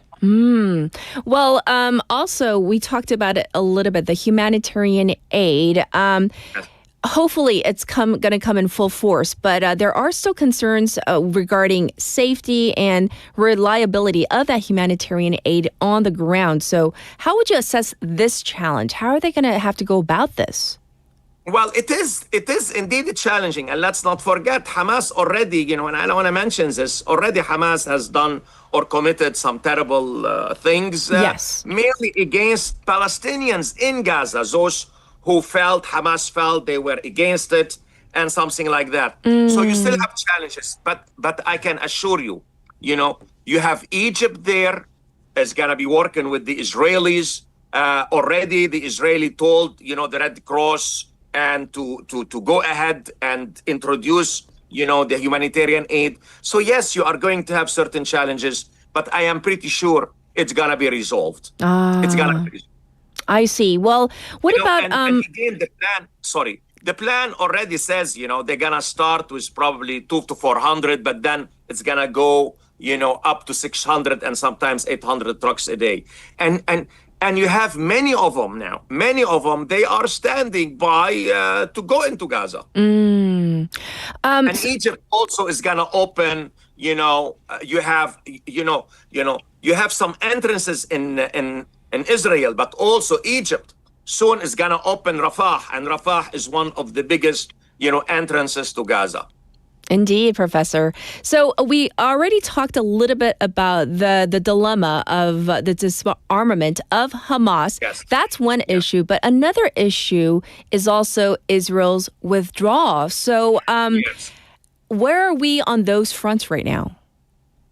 Well, also, we talked about it a little bit, the humanitarian aid. Hopefully, it's going to come in full force, but there are still concerns regarding safety and reliability of that humanitarian aid on the ground. So how would you assess this challenge? How are they going to have to go about this? Well, it is indeed challenging. And let's not forget, Hamas already, and I don't want to mention this, already Hamas has done or committed some terrible things, mainly against Palestinians in Gaza, those who Hamas felt they were against it and something like that. So you still have challenges, but I can assure you, you have Egypt there is going to be working with the Israelis. Already the Israeli told, the Red Cross and to go ahead and introduce, the humanitarian aid. So yes, you are going to have certain challenges, but I am pretty sure it's going to be resolved. It's going to be resolved. I see. Well, what about... And again, the plan already says, they're going to start with probably 200 to 400, but then it's going to go, up to 600 and sometimes 800 trucks a day. And you have many of them now. Many of them, they are standing by to go into Gaza. And Egypt also is going to open, you have some entrances in Israel, but also Egypt soon is going to open Rafah. And Rafah is one of the biggest, entrances to Gaza. Indeed, Professor. So we already talked a little bit about the dilemma of the disarmament of Hamas. Yes. That's one issue. But another issue is also Israel's withdrawal. So where are we on those fronts right now?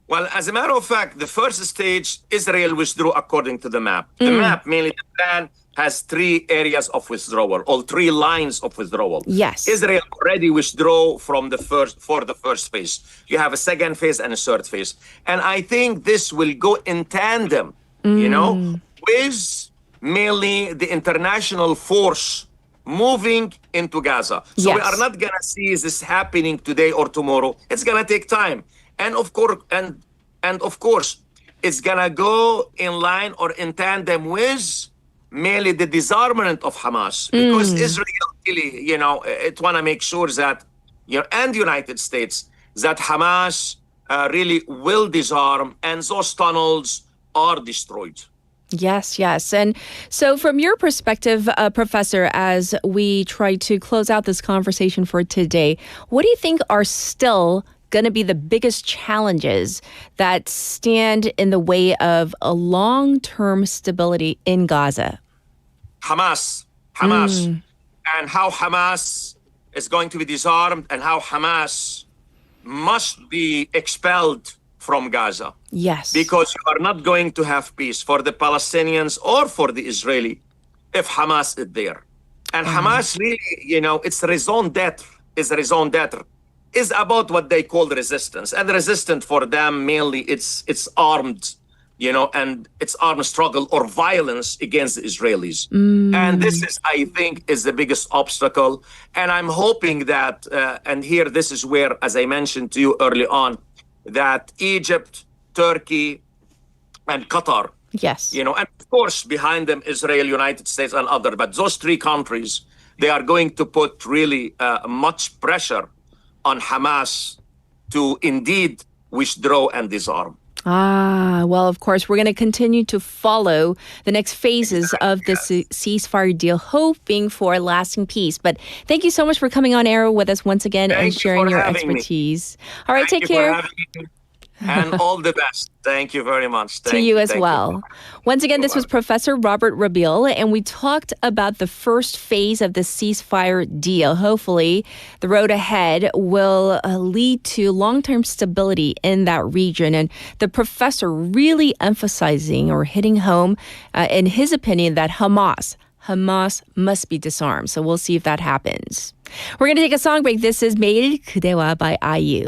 Well, as a matter of fact, the first stage, Israel withdrew according to the map. The map, mainly the plan, has three areas of withdrawal, or three lines of withdrawal. Yes. Israel already withdrew for the first phase. You have a second phase and a third phase. And I think this will go in tandem, with mainly the international force moving into Gaza. So we are not going to see this happening today or tomorrow. It's going to take time. And of course, it's going to go in line or in tandem with mainly the disarmament of Hamas, because Israel really, it want to make sure that, and the United States, that Hamas really will disarm and those tunnels are destroyed. Yes. And so from your perspective, Professor, as we try to close out this conversation for today, what do you think are still going to be the biggest challenges that stand in the way of a long-term stability in Gaza? Hamas, and how Hamas is going to be disarmed and how Hamas must be expelled from Gaza. Yes. Because you are not going to have peace for the Palestinians or for the Israeli if Hamas is there. And Hamas really, its raison d'etre is about what they call resistance. And resistance for them mainly it's armed, and it's armed struggle or violence against the Israelis. And this is, I think, is the biggest obstacle. And I'm hoping that, and here this is where, as I mentioned to you early on, that Egypt, Turkey, and Qatar, and of course behind them Israel, United States, and other, but those three countries, they are going to put really much pressure on Hamas to indeed withdraw and disarm. Well, of course, we're going to continue to follow the next phases of the ceasefire deal, hoping for lasting peace. But thank you so much for coming on air with us once again and sharing your expertise. All right, take care. And all the best. Thank you very much. To you as well. Once again, this was Professor Robert Rabil, and we talked about the first phase of the ceasefire deal. Hopefully, the road ahead will lead to long-term stability in that region. And the professor really emphasizing or hitting home, in his opinion, that Hamas must be disarmed. So we'll see if that happens. We're going to take a song break. This is 매일 그대와 by IU.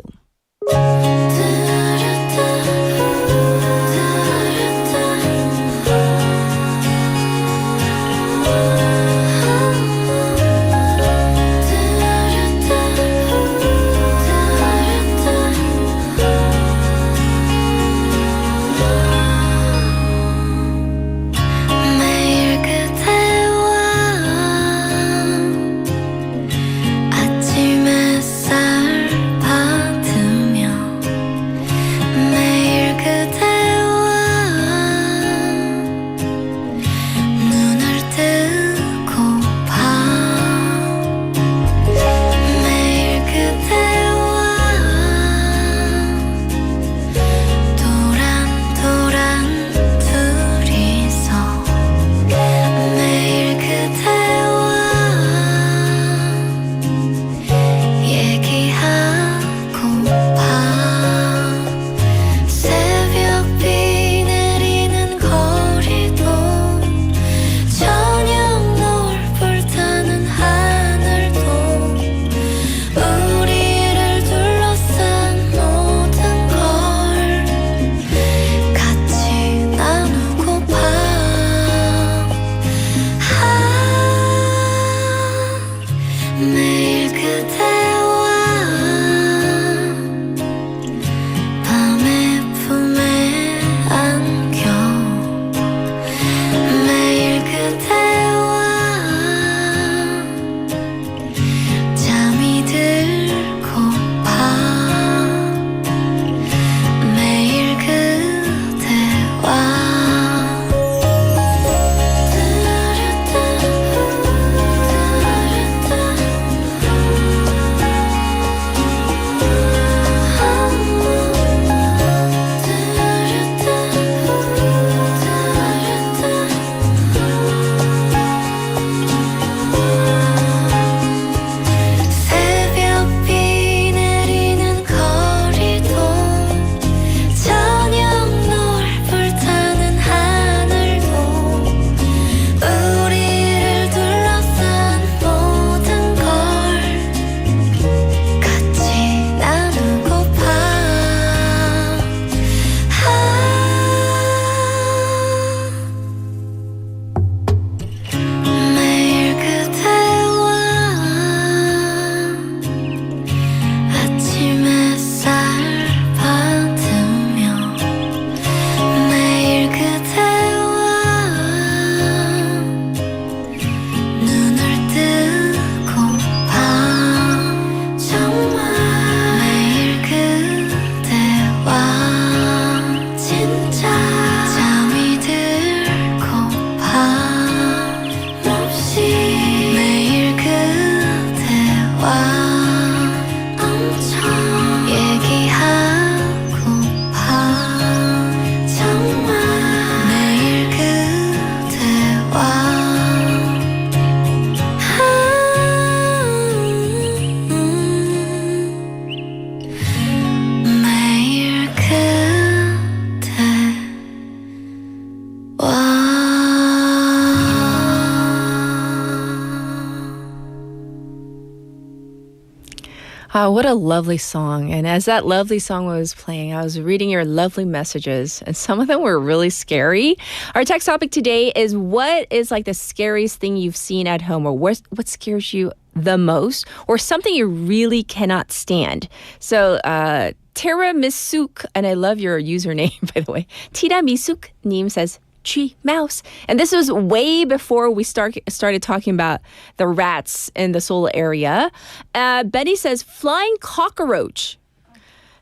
Ah, what a lovely song. And as that lovely song was playing, I was reading your lovely messages, and some of them were really scary. Our text topic today is, what is like the scariest thing you've seen at home, or what scares you the most, or something you really cannot stand? So, Tara Misuk, and I love your username, by the way. Tira Misuk Nim says, Tree mouse. And this was way before we started talking about the rats in the Seoul area. Betty says flying cockroach.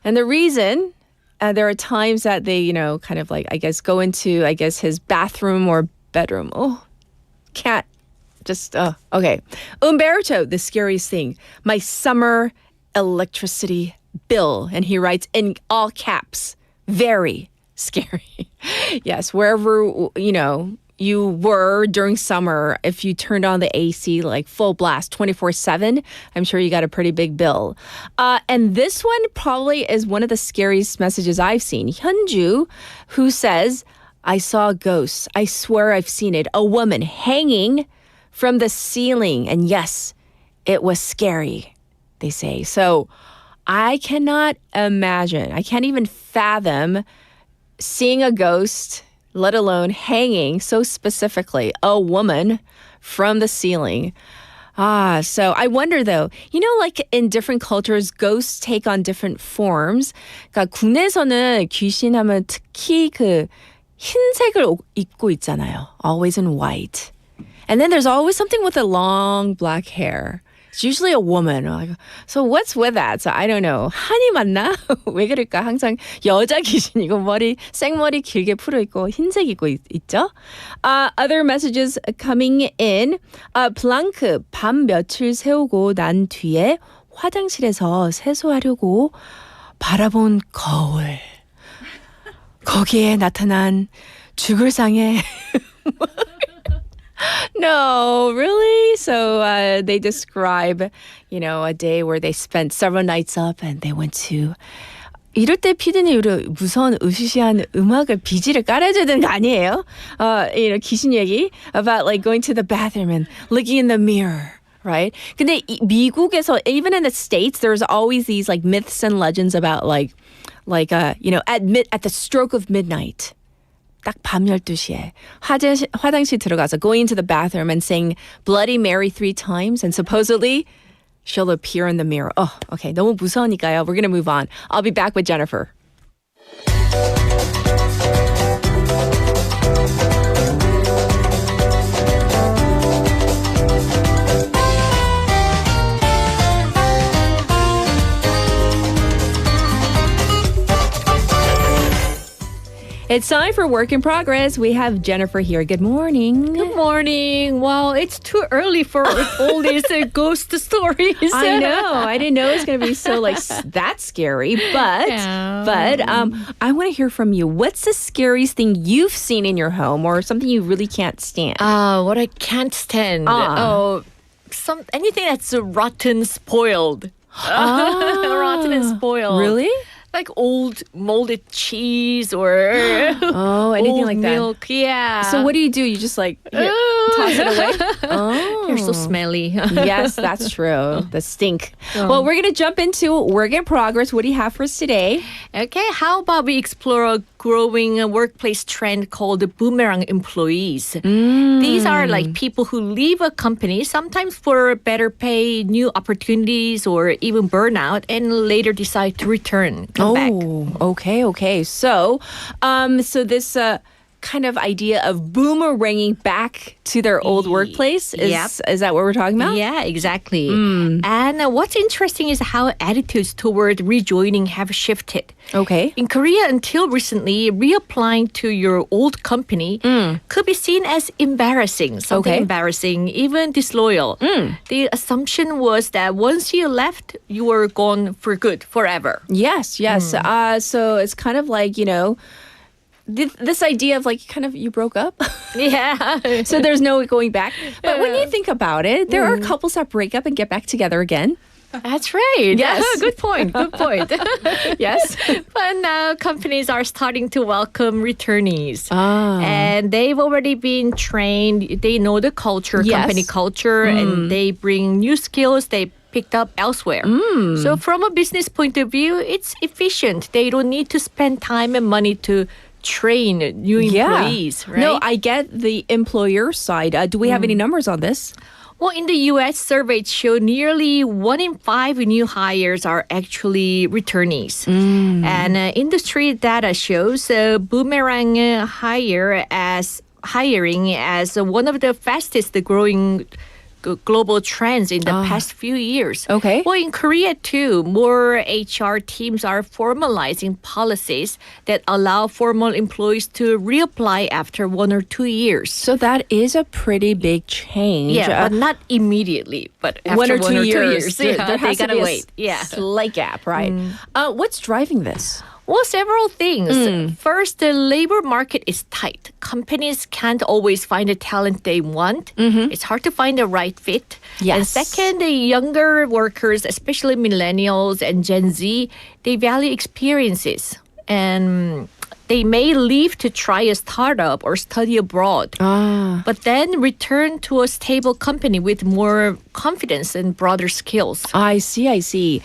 And the reason, there are times that they, kind of like, I guess, go into, his bathroom or bedroom. Oh, cat. Just, okay. Umberto, the scariest thing. My summer electricity bill. And he writes in all caps, very scary. Yes, wherever, you were during summer, if you turned on the AC like full blast 24/7, I'm sure you got a pretty big bill. And this one probably is one of the scariest messages I've seen. Hyunju, who says, I saw ghosts. I swear I've seen it. A woman hanging from the ceiling. And yes, it was scary, they say. So I cannot imagine. I can't even fathom seeing a ghost, let alone hanging so specifically, a woman from the ceiling. So I wonder though, like in different cultures, ghosts take on different forms. 그러니까 국내에서는 귀신 하면 특히 그 흰색을 입고 있잖아요. Always in white. And then there's always something with the long black hair. It's usually a woman. So what's with that? So I don't know. 한이 맞나? 왜 그럴까? 항상 여자 귀신이고 생머리 길게 풀어있고 흰색 입고 있죠? Other messages coming in. 블랑크, 밤 며칠 세우고 난 뒤에 화장실에서 세수하려고 바라본 거울. 거기에 나타난 죽을 상의 No, really? So they describe, a day where they spent several nights up and they went to. 이럴 때 피디님 무서운 으시시한 음악을 BG를 깔아주는 거 아니에요? 귀신 얘기 about like going to the bathroom and looking in the mirror. Right? 근데 미국에서, even in the States, there's always these like myths and legends about at the stroke of midnight. 딱 밤 12시에 화장실 들어가서 going into the bathroom and saying Bloody Mary 3 times and supposedly she'll appear in the mirror. Oh, okay. 너무 무서우니까요. We're going to move on. I'll be back with Jennifer. It's time for Work in Progress. We have Jennifer here. Good morning. Good morning. Well, it's too early for all these ghost stories. I know. I didn't know it was going to be so that scary. But I want to hear from you. What's the scariest thing you've seen in your home, or something you really can't stand? What I can't stand. Anything that's rotten, spoiled. Rotten and spoiled. Really? Like old molded cheese or anything old like that. Milk. Yeah. So what do? You just toss it away? Oh. You're so smelly. Yes, that's true. The stink. Well, we're going to jump into Work in Progress. What do you have for us today? Okay, how about we explore a growing workplace trend called the Boomerang employees. These are like people who leave a company, sometimes for better pay, new opportunities, or even burnout, and later decide to return. Back. Okay. So this kind of idea of boomeranging back to their old workplace is that what we're talking about? Yeah, exactly. And what's interesting is how attitudes toward rejoining have shifted. Okay. In Korea, until recently, reapplying to your old company could be seen as embarrassing, something embarrassing, even disloyal. The assumption was that once you left, you were gone for good, forever. Yes. So it's kind of like, this idea of you broke up. Yeah. So there's no going back. But when you think about it, there are couples that break up and get back together again. That's right. Yes. Good point. Yes. But now companies are starting to welcome returnees. And they've already been trained. They know the culture, company culture, and they bring new skills. They picked up elsewhere. So from a business point of view, it's efficient. They don't need to spend time and money to train new employees, right? No, I get the employer side. Do we have any numbers on this? Well, in the U.S., surveys show nearly 1 in 5 new hires are actually returnees. And industry data shows Boomerang hiring as one of the fastest growing global trends in the past few years. Okay. Well, in Korea too, more HR teams are formalizing policies that allow formal employees to reapply after 1 or 2 years. So that is a pretty big change. Yeah, but not immediately. But after 1 or 2 years, yeah, there has they to gotta be wait. a slight gap, right? What's driving this? Well, several things. First, the labor market is tight. Companies can't always find the talent they want. It's hard to find the right fit. Yes. And second, the younger workers, especially millennials and Gen Z, they value experiences. And they may leave to try a startup or study abroad, but then return to a stable company with more confidence and broader skills. I see.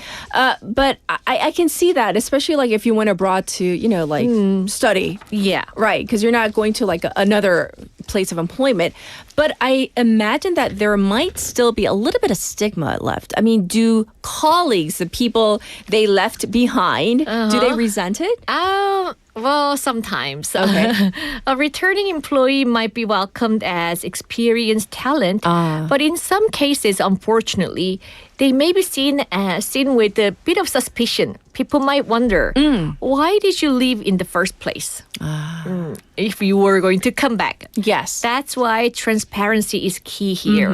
But I can see that, especially like if you went abroad to, study. Yeah. Right, because you're not going to like another place of employment. But I imagine that there might still be a little bit of stigma left. I mean, do colleagues, the people they left behind, do they resent it? Well, sometimes. Okay. A returning employee might be welcomed as experienced talent, but in some cases, unfortunately, they may be seen with a bit of suspicion. People might wonder, why did you leave in the first place? If you were going to come back. Yes. That's why transparency is key here.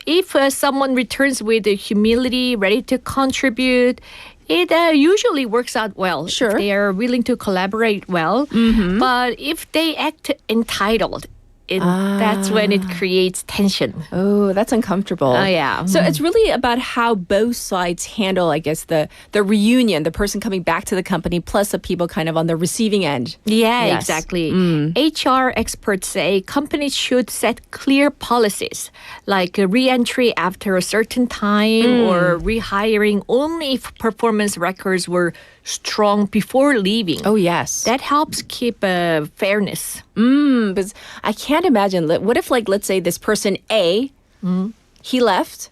If someone returns with humility, ready to contribute, it usually works out well. Sure. If they are willing to collaborate well. But if they act entitled, that's when it creates tension. Oh, that's uncomfortable. Yeah. So it's really about how both sides handle, I guess, the reunion, the person coming back to the company, plus the people kind of on the receiving end. Yeah, Yes. exactly. HR experts say companies should set clear policies like re-entry after a certain time or rehiring only if performance records were strong before leaving. Oh, yes. That helps keep fairness. But I can't imagine. What if, like, let's say this person A, he left,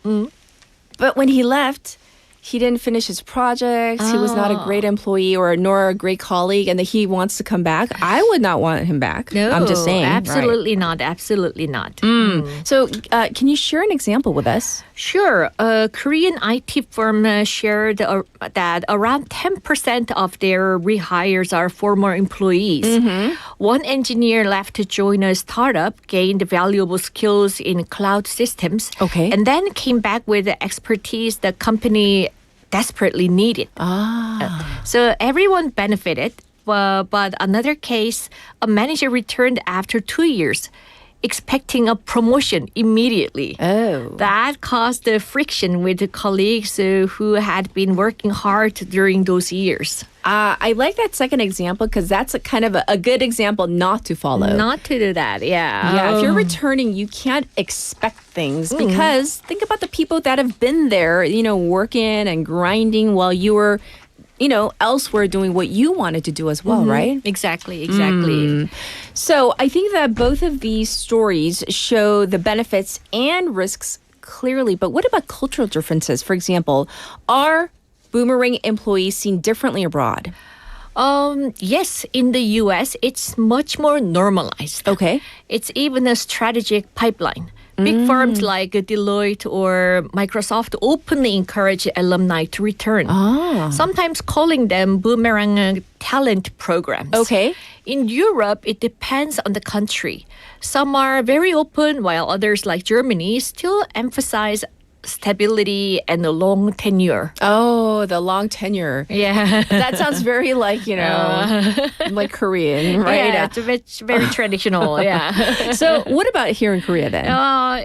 but when he left, he didn't finish his projects. He was not a great employee nor a great colleague, and that he wants to come back. I would not want him back. No, I'm just saying. Absolutely not. Absolutely not. So can you share an example with us? Sure. A Korean IT firm shared that around 10% of their rehires are former employees. One engineer left to join a startup, gained valuable skills in cloud systems, and then came back with the expertise the company desperately needed. So everyone benefited. But another case, a manager returned after 2 years, expecting a promotion immediately. Oh. That caused the friction with the colleagues who had been working hard during those years. I like that second example because that's a kind of a good example not to follow. Not to do that, yeah. Yeah, if you're returning, you can't expect things because think about the people that have been there, working and grinding while you were elsewhere doing what you wanted to do as well, right? Exactly. So I think that both of these stories show the benefits and risks clearly, but what about cultural differences? For example, are Boomerang employees seen differently abroad? Yes, in the U.S., it's much more normalized. Okay. It's even a strategic pipeline. Big firms like Deloitte or Microsoft openly encourage alumni to return, sometimes calling them Boomerang talent programs. Okay. In Europe, it depends on the country. Some are very open, while others, like Germany, still emphasize stability and a long tenure. Oh, the long tenure. Yeah. That sounds very like, like Korean, right? Yeah, it's very traditional, yeah. So what about here in Korea then?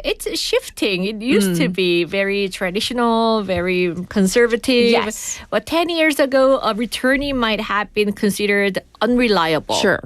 It's shifting. It used to be very traditional, very conservative. Yes. But 10 years ago, a returnee might have been considered unreliable. Sure.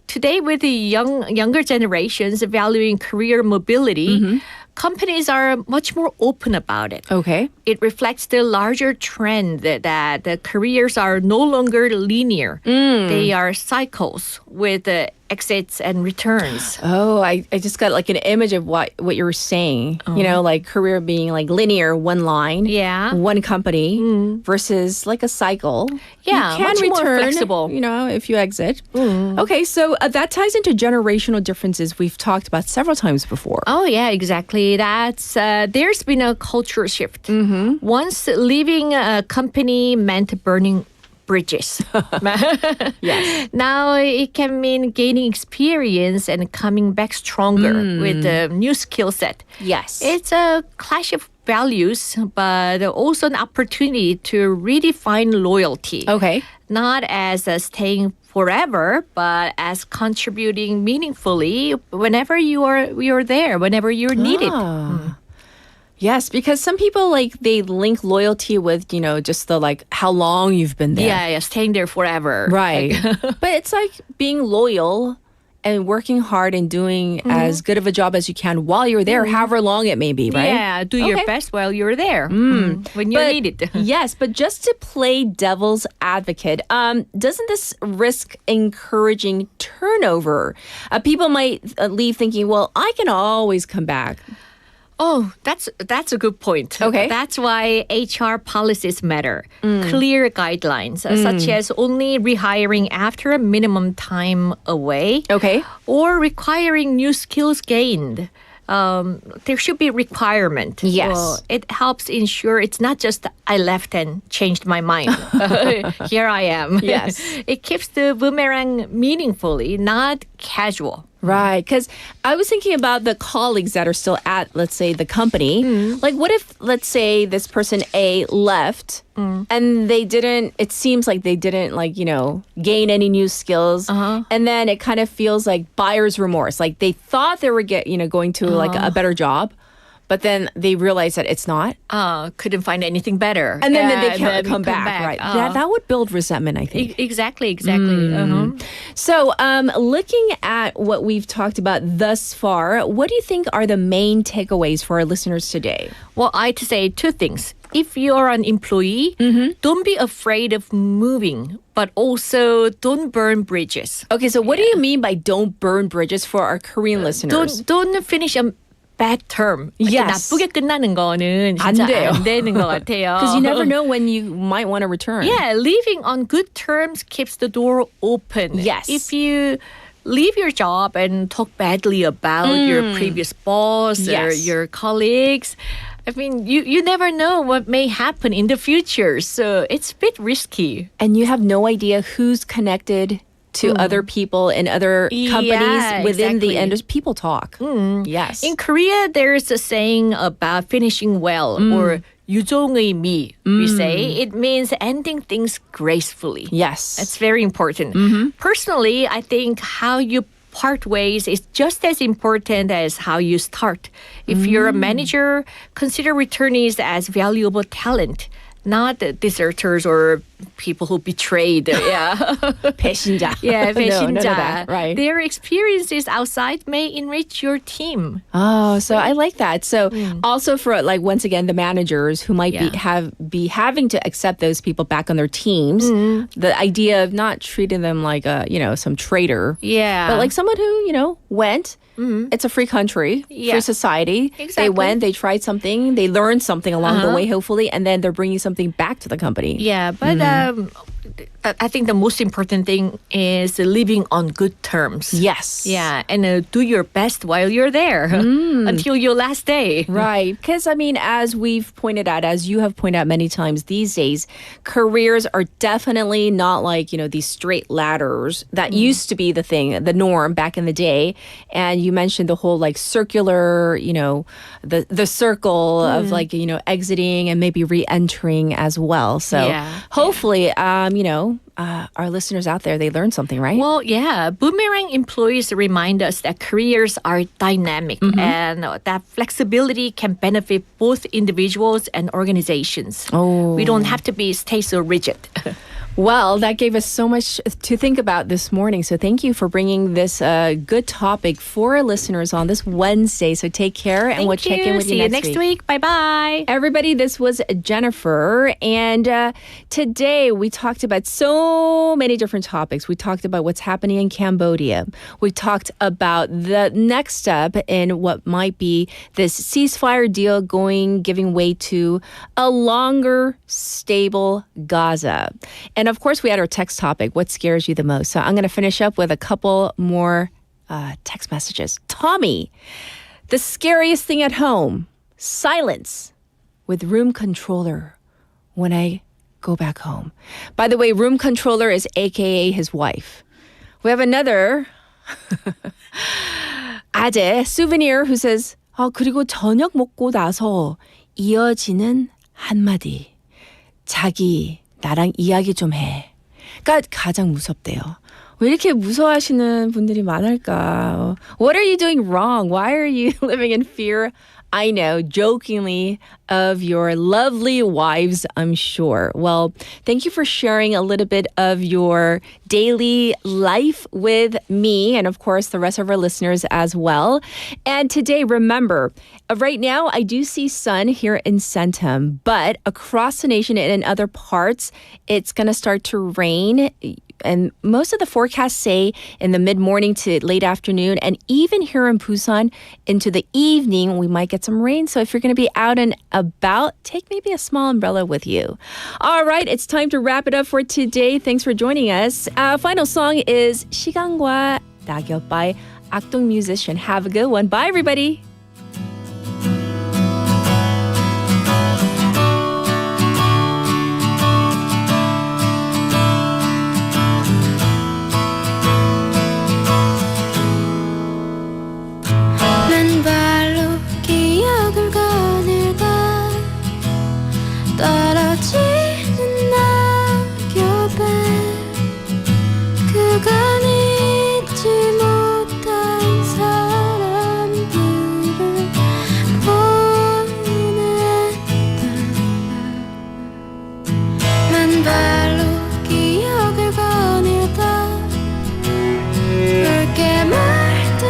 Today, with the younger generations valuing career mobility, companies are much more open about it. Okay. It reflects the larger trend that the careers are no longer linear. They are cycles with exits and returns. Oh, I just got like an image of what you were saying. You know, like career being like linear, one line, one company versus like a cycle. Yeah, you can much return, more flexible. you know, if you exit. Okay, so that ties into generational differences we've talked about several times before. Oh, yeah, exactly. That's there's been a cultural shift. Once leaving a company meant burning bridges. Yes. Now it can mean gaining experience and coming back stronger with a new skill set. Yes. It's a clash of values, but also an opportunity to redefine loyalty. Okay. Not as staying forever, but as contributing meaningfully whenever you're there, whenever you're needed. Yes, because some people like they link loyalty with, you know, just the like how long you've been there. Yeah, staying there forever. Right. But it's like being loyal and working hard and doing as good of a job as you can while you're there, however long it may be, right? Yeah, do your best while you're there when you're needed. Yes, but just to play devil's advocate, doesn't this risk encouraging turnover? People might leave thinking, well, I can always come back. Oh, that's a good point. Okay. That's why HR policies matter. Clear guidelines, such as only rehiring after a minimum time away. Okay. Or requiring new skills gained. There should be requirement. Yes. It helps ensure it's not just I left and changed my mind. Here I am. Yes. It keeps the boomerang meaningfully, not casual. Right, because I was thinking about the colleagues that are still at, let's say, the company. Like, what if, let's say, this person A left and they didn't, it seems like they didn't, like, you know, gain any new skills. And then it kind of feels like buyer's remorse. Like, they thought they were going to, like, a better job. But then they realize that it's not. Couldn't find anything better. And then they can't come back. Right. That would build resentment, I think. Exactly. So looking at what we've talked about thus far, what do you think are the main takeaways for our listeners today? Well, I'd say two things. If you're an employee, don't be afraid of moving, but also don't burn bridges. Okay, so what do you mean by don't burn bridges for our Korean listeners? Don't finish a bad term. Yes. 나쁘게 끝나는 거는 진짜 안 되는 것 같아요. Because you never know when you might want to return. Yeah, leaving on good terms keeps the door open. Yes. If you leave your job and talk badly about your previous boss or your colleagues, I mean, you never know what may happen in the future. So it's a bit risky. And you have no idea who's connected to other people in other companies within the industry. People talk. Yes. In Korea, there's a saying about finishing well or 유종의 미, we say. It means ending things gracefully. Yes. That's very important. Personally, I think how you part ways is just as important as how you start. If you're a manager, consider returnees as valuable talent, not deserters or people who betrayed. 배신자. Yeah, 배신자. No, none of that. Right. Their experiences outside may enrich your team. Oh, so I like that. So also for like once again the managers who might be having to accept those people back on their teams, the idea of not treating them like a some traitor. Yeah. But like someone who went. It's a free country, free society. Exactly. They went, they tried something, they learned something along the way, hopefully, and then they're bringing something back to the company. Yeah, but I think the most important thing is living on good terms. Yes. Yeah, and do your best while you're there until your last day. Right. Because, I mean, as we've pointed out, as you have pointed out many times these days, careers are definitely not like, these straight ladders that used to be the norm back in the day. And you mentioned the whole like circular, the circle of like, exiting and maybe re-entering as well. So hopefully, our listeners out there, they learned something, right? Well, yeah. Boomerang employees remind us that careers are dynamic and that flexibility can benefit both individuals and organizations. Oh. We don't have to stay so rigid. Well, that gave us so much to think about this morning. So thank you for bringing this good topic for our listeners on this Wednesday. So take care, and we'll check in with See you you next next week. Bye-bye. Everybody, this was Jennifer, and today we talked about so many different topics. We talked about what's happening in Cambodia. We talked about the next step in what might be this ceasefire deal giving way to a longer, stable Gaza. And of course, we had our text topic, what scares you the most? So I'm going to finish up with a couple more text messages. Tommy, the scariest thing at home, silence with room controller when I go back home. By the way, room controller is AKA his wife. We have another 아재 souvenir who says, 그리고 저녁 먹고 나서 이어지는 한마디. 자기 나랑 이야기 좀 해. 가 가장 무섭대요. 왜 이렇게 무서워하시는 분들이 많을까? What are you doing wrong? Why are you living in fear? I know, jokingly, of your lovely wives, I'm sure. Well, thank you for sharing a little bit of your daily life with me and, of course, the rest of our listeners as well. And today, remember, right now, I do see sun here in Centum, but across the nation and in other parts, it's going to start to rain. And most of the forecasts say in the mid-morning to late afternoon, and even here in Busan into the evening, we might get some rain. So if you're going to be out and about, take maybe a small umbrella with you. All right, it's time to wrap it up for today. Thanks for joining us. Final song is 시간과 낙엽 by 악동 musician. Have a good one. Bye, everybody. 맨발로 기억을 거닐다 떨어지는 낙엽에 그간 잊지 못한 사람들을 보냈다 맨발로 기억을 거닐다 붉게 물든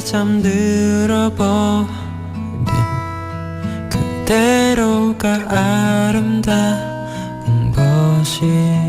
잠들어 버린 그대로가 아름다운 것이